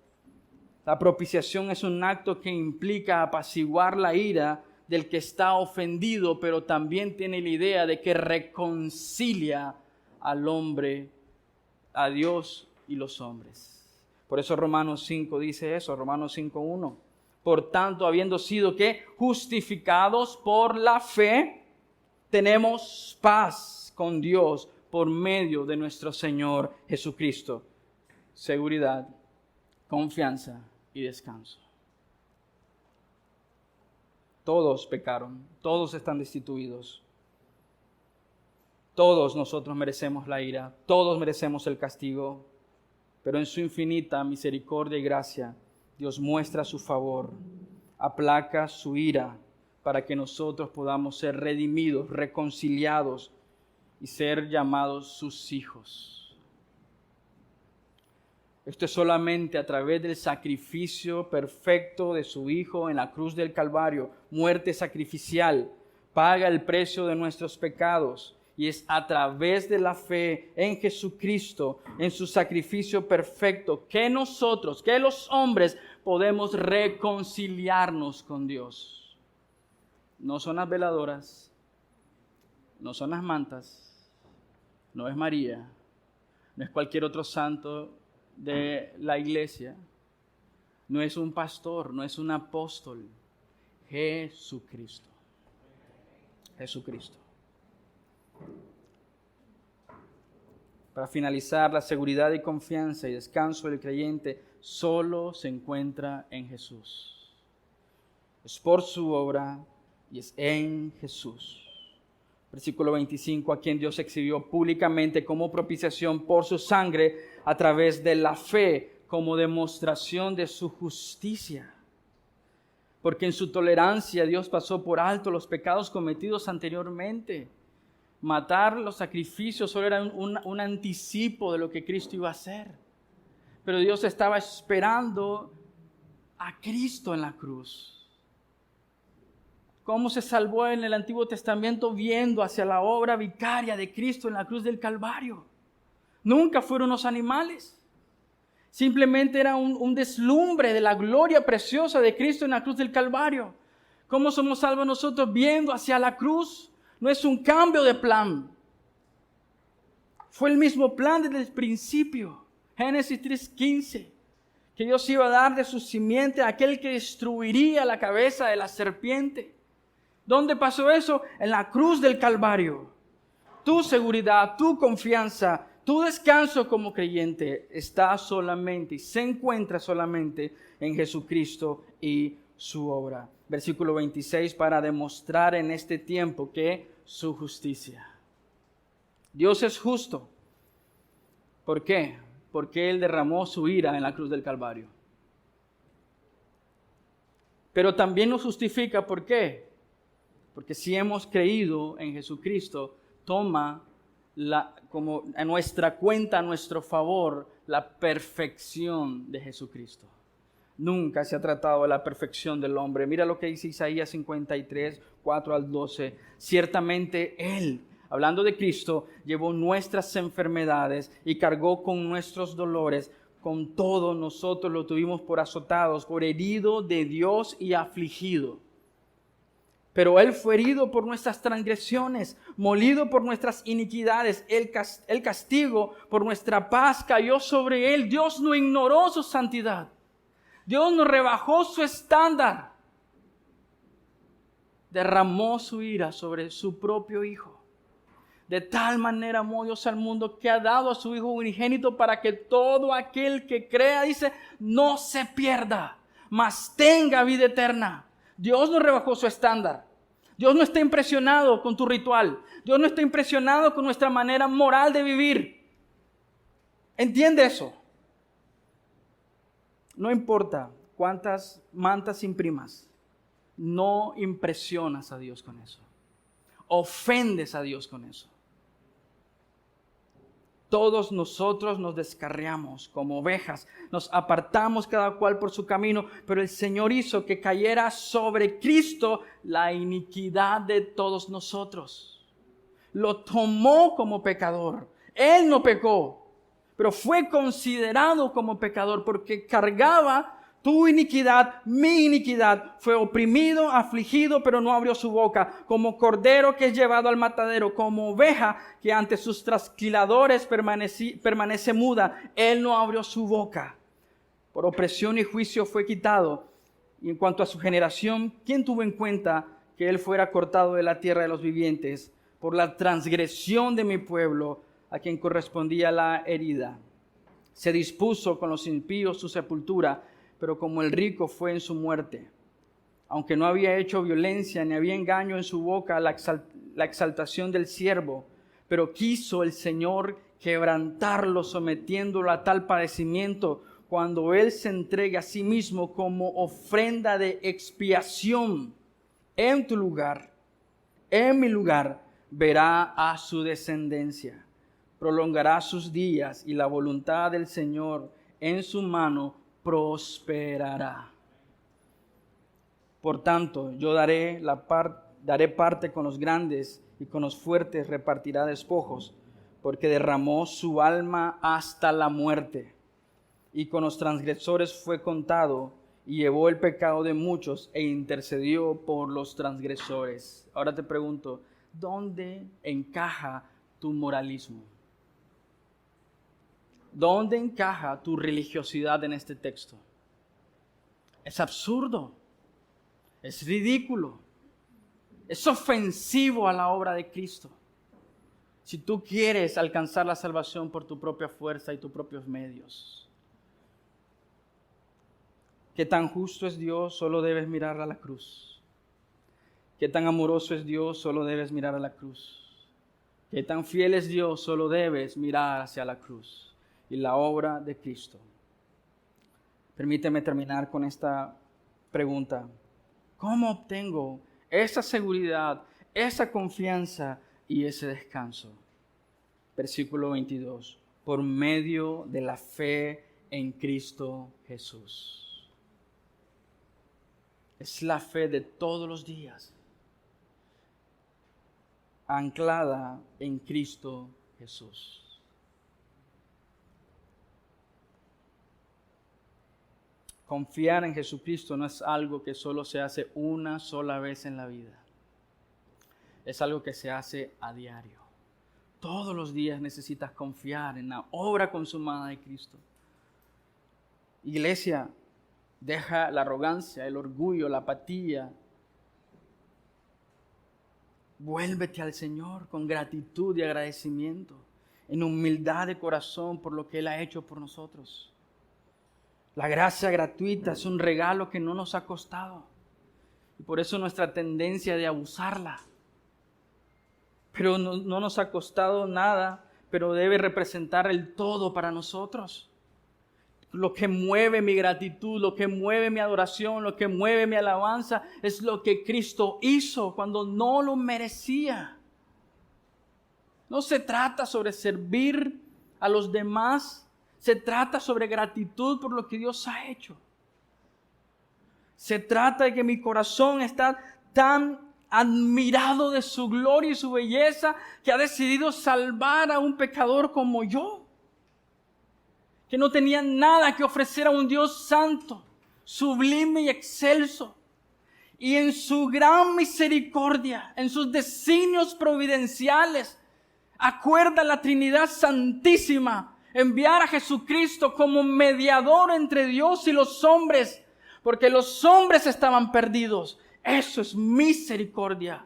A: La propiciación es un acto que implica apaciguar la ira del que está ofendido, pero también tiene la idea de que reconcilia al hombre, a Dios y los hombres. Por eso Romanos 5 dice eso, Romanos 5:1. Por tanto, habiendo sido ¿qué? Justificados por la fe, tenemos paz con Dios por medio de nuestro Señor Jesucristo. Seguridad, confianza y descanso. Todos pecaron, todos están destituidos. Todos nosotros merecemos la ira, todos merecemos el castigo, pero en su infinita misericordia y gracia, Dios muestra su favor, aplaca su ira para que nosotros podamos ser redimidos, reconciliados y ser llamados sus hijos. Esto es solamente a través del sacrificio perfecto de su Hijo en la cruz del Calvario, muerte sacrificial, paga el precio de nuestros pecados. Y es a través de la fe en Jesucristo, en su sacrificio perfecto, que nosotros, que los hombres, podemos reconciliarnos con Dios. No son las veladoras, no son las mantas, no es María, no es cualquier otro santo de la iglesia, no es un pastor, no es un apóstol, Jesucristo. Jesucristo. Para finalizar, la seguridad y confianza y descanso del creyente solo se encuentra en Jesús. Es por su obra y es en Jesús. Versículo 25, a quien Dios exhibió públicamente como propiciación por su sangre a través de la fe como demostración de su justicia. Porque en su tolerancia Dios pasó por alto los pecados cometidos anteriormente. Matar los sacrificios solo era un anticipo de lo que Cristo iba a hacer. pero Dios estaba esperando a Cristo en la cruz. ¿Cómo se salvó en el Antiguo Testamento? Viendo hacia la obra vicaria de Cristo en la cruz del Calvario. Nunca fueron los animales. Simplemente era un deslumbre de la gloria preciosa de Cristo en la cruz del Calvario. ¿Cómo somos salvos nosotros? Viendo hacia la cruz. No es un cambio de plan. Fue el mismo plan desde el principio. Génesis 3:15. Que Dios iba a dar de su simiente a aquel que destruiría la cabeza de la serpiente. ¿Dónde pasó eso? En la cruz del Calvario. Tu seguridad, tu confianza, tu descanso como creyente está solamente y se encuentra solamente en Jesucristo y su obra. Versículo 26, para demostrar en este tiempo que su justicia. Dios es justo. ¿Por qué? Porque Él derramó su ira en la cruz del Calvario. Pero también nos justifica, ¿por qué? Porque si hemos creído en Jesucristo, toma como a nuestra cuenta, a nuestro favor, la perfección de Jesucristo. Nunca se ha tratado de la perfección del hombre. Mira lo que dice Isaías 53, 4 al 12. Ciertamente Él, hablando de Cristo, llevó nuestras enfermedades y cargó con nuestros dolores. Con todo nosotros lo tuvimos por azotados, por herido de Dios y afligido. Pero Él fue herido por nuestras transgresiones, molido por nuestras iniquidades. El castigo por nuestra paz cayó sobre Él. Dios no ignoró su santidad. Dios no rebajó su estándar. Derramó su ira sobre su propio Hijo. De tal manera amó Dios al mundo que ha dado a su Hijo unigénito para que todo aquel que crea, dice, no se pierda, mas tenga vida eterna. Dios no rebajó su estándar. Dios no está impresionado con tu ritual. Dios no está impresionado con nuestra manera moral de vivir. ¿Entiende eso? No importa cuántas mantas imprimas, no impresionas a Dios con eso. Ofendes a Dios con eso. Todos nosotros nos descarriamos como ovejas, nos apartamos cada cual por su camino, pero el Señor hizo que cayera sobre Cristo la iniquidad de todos nosotros. Lo tomó como pecador. Él no pecó, pero fue considerado como pecador porque cargaba tu iniquidad, mi iniquidad. Fue oprimido, afligido, pero no abrió su boca. Como cordero que es llevado al matadero, como oveja que ante sus trasquiladores permanece muda. Él no abrió su boca. Por opresión y juicio fue quitado. Y en cuanto a su generación, ¿quién tuvo en cuenta que Él fuera cortado de la tierra de los vivientes? Por la transgresión de mi pueblo, a quien correspondía la herida. Se dispuso con los impíos su sepultura, pero como el rico fue en su muerte. Aunque no había hecho violencia, ni había engaño en su boca, la exaltación del siervo, pero quiso el Señor quebrantarlo, sometiéndolo a tal padecimiento, cuando Él se entregue a sí mismo como ofrenda de expiación en tu lugar, en mi lugar, verá a su descendencia. Prolongará sus días y la voluntad del Señor en su mano prosperará. Por tanto, yo daré parte con los grandes y con los fuertes repartirá despojos, porque derramó su alma hasta la muerte. Y con los transgresores fue contado y llevó el pecado de muchos e intercedió por los transgresores. Ahora te pregunto, ¿dónde encaja tu moralismo? ¿Dónde encaja tu religiosidad en este texto? Es absurdo, es ridículo, es ofensivo a la obra de Cristo. Si tú quieres alcanzar la salvación por tu propia fuerza y tus propios medios. ¿Qué tan justo es Dios? Solo debes mirar a la cruz. ¿Qué tan amoroso es Dios? Solo debes mirar a la cruz. ¿Qué tan fiel es Dios? Solo debes mirar hacia la cruz y la obra de Cristo. Permíteme terminar con esta pregunta. ¿Cómo obtengo esa seguridad, esa confianza y ese descanso? Versículo 22. Por medio de la fe en Cristo Jesús. Es la fe de todos los días, anclada en Cristo Jesús. Confiar en Jesucristo no es algo que solo se hace una sola vez en la vida. Es algo que se hace a diario. Todos los días necesitas confiar en la obra consumada de Cristo. Iglesia, deja la arrogancia, el orgullo, la apatía. Vuélvete al Señor con gratitud y agradecimiento, en humildad de corazón por lo que Él ha hecho por nosotros. La gracia gratuita es un regalo que no nos ha costado. Y por eso nuestra tendencia de abusarla. Pero no nos ha costado nada, pero debe representar el todo para nosotros. Lo que mueve mi gratitud, lo que mueve mi adoración, lo que mueve mi alabanza, es lo que Cristo hizo cuando no lo merecía. No se trata sobre servir a los demás, se trata sobre gratitud por lo que Dios ha hecho. Se trata de que mi corazón está tan admirado de su gloria y su belleza que ha decidido salvar a un pecador como yo, que no tenía nada que ofrecer a un Dios santo, sublime y excelso. Y en su gran misericordia, en sus designios providenciales, acuerda la Trinidad Santísima enviar a Jesucristo como mediador entre Dios y los hombres, porque los hombres estaban perdidos. Eso es misericordia,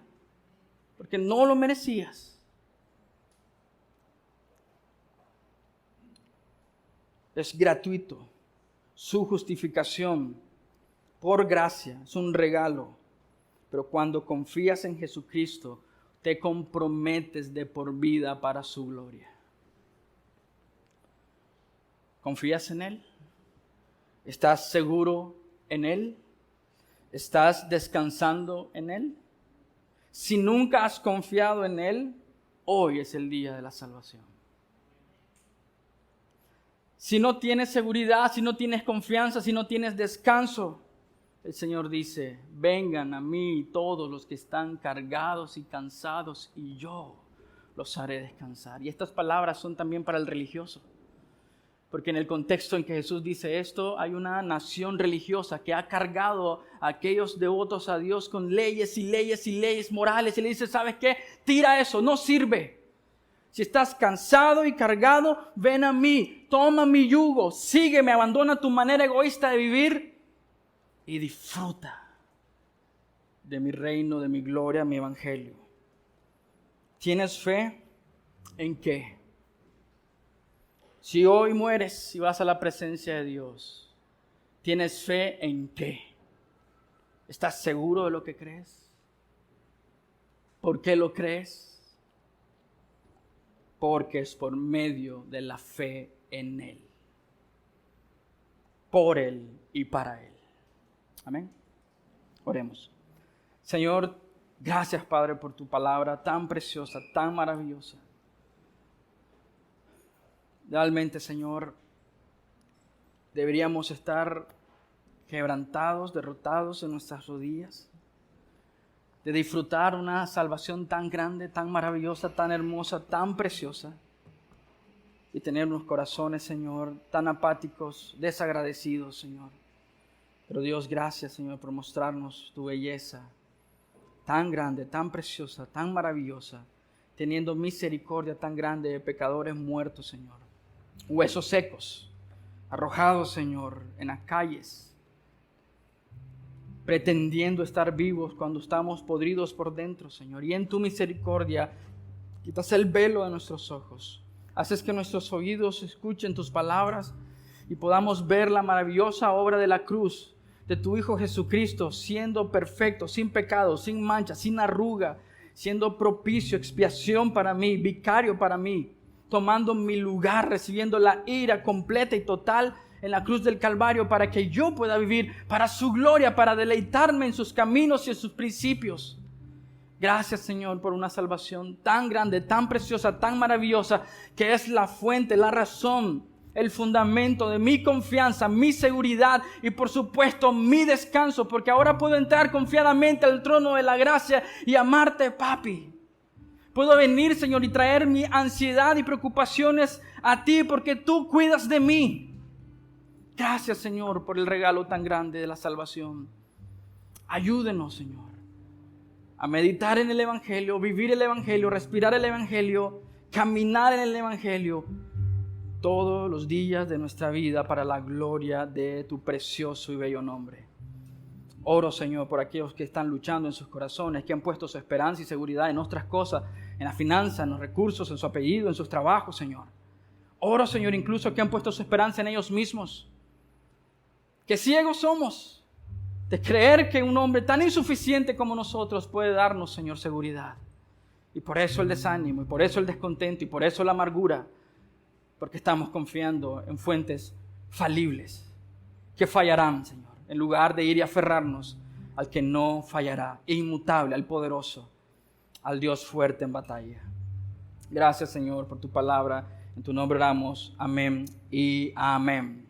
A: porque no lo merecías. Es gratuito, su justificación por gracia, es un regalo. Pero cuando confías en Jesucristo, te comprometes de por vida para su gloria. ¿Confías en Él? ¿Estás seguro en Él? ¿Estás descansando en Él? Si nunca has confiado en Él, hoy es el día de la salvación. Si no tienes seguridad, si no tienes confianza, si no tienes descanso, el Señor dice, vengan a mí todos los que están cargados y cansados y yo los haré descansar. Y estas palabras son también para el religioso. Porque en el contexto en que Jesús dice esto, hay una nación religiosa que ha cargado a aquellos devotos a Dios con leyes y leyes y leyes morales. Y le dice, ¿sabes qué? Tira eso, no sirve. Si estás cansado y cargado, ven a mí, toma mi yugo, sígueme, abandona tu manera egoísta de vivir y disfruta de mi reino, de mi gloria, mi evangelio. ¿Tienes fe en qué? Si hoy mueres y vas a la presencia de Dios, ¿tienes fe en qué? ¿Estás seguro de lo que crees? ¿Por qué lo crees? Porque es por medio de la fe en Él, por Él y para Él. Amén. Oremos. Señor, gracias Padre por tu palabra tan preciosa, tan maravillosa. Realmente, Señor, deberíamos estar quebrantados, derrotados en nuestras rodillas, de disfrutar una salvación tan grande, tan maravillosa, tan hermosa, tan preciosa, y tener unos corazones, Señor, tan apáticos, desagradecidos, Señor. Pero Dios, gracias, Señor, por mostrarnos tu belleza tan grande, tan preciosa, tan maravillosa, teniendo misericordia tan grande de pecadores muertos, Señor. Huesos secos, arrojados, Señor, en las calles, pretendiendo estar vivos cuando estamos podridos por dentro, Señor. Y en tu misericordia quitas el velo de nuestros ojos, haces que nuestros oídos escuchen tus palabras y podamos ver la maravillosa obra de la cruz de tu Hijo Jesucristo, siendo perfecto, sin pecado, sin mancha, sin arruga, siendo propicio, expiación para mí, vicario para mí, tomando mi lugar, recibiendo la ira completa y total en la cruz del Calvario para que yo pueda vivir para su gloria, para deleitarme en sus caminos y en sus principios. Gracias, Señor, por una salvación tan grande, tan preciosa, tan maravillosa, que es la fuente, la razón el fundamento de mi confianza, mi seguridad y por supuesto mi descanso, porque ahora puedo entrar confiadamente al trono de la gracia y amarte, papi. Puedo venir, Señor, y traer mi ansiedad y preocupaciones a ti porque tú cuidas de mí. Gracias, Señor, por el regalo tan grande de la salvación. Ayúdenos, Señor, a meditar en el Evangelio, vivir el Evangelio, respirar el Evangelio, caminar en el Evangelio todos los días de nuestra vida para la gloria de tu precioso y bello nombre. Oro, Señor, por aquellos que están luchando en sus corazones, que han puesto su esperanza y seguridad en otras cosas, en la finanza, en los recursos, en su apellido, en sus trabajos, Señor. Oro, Señor, incluso que han puesto su esperanza en ellos mismos. Que ciegos somos de creer que un hombre tan insuficiente como nosotros puede darnos, Señor, seguridad. Y por eso el desánimo, y por eso el descontento, y por eso la amargura, porque estamos confiando en fuentes falibles que fallarán, Señor, en lugar de ir y aferrarnos al que no fallará, inmutable, al poderoso, al Dios fuerte en batalla. Gracias, Señor, por tu palabra. En tu nombre oramos. Amén y amén.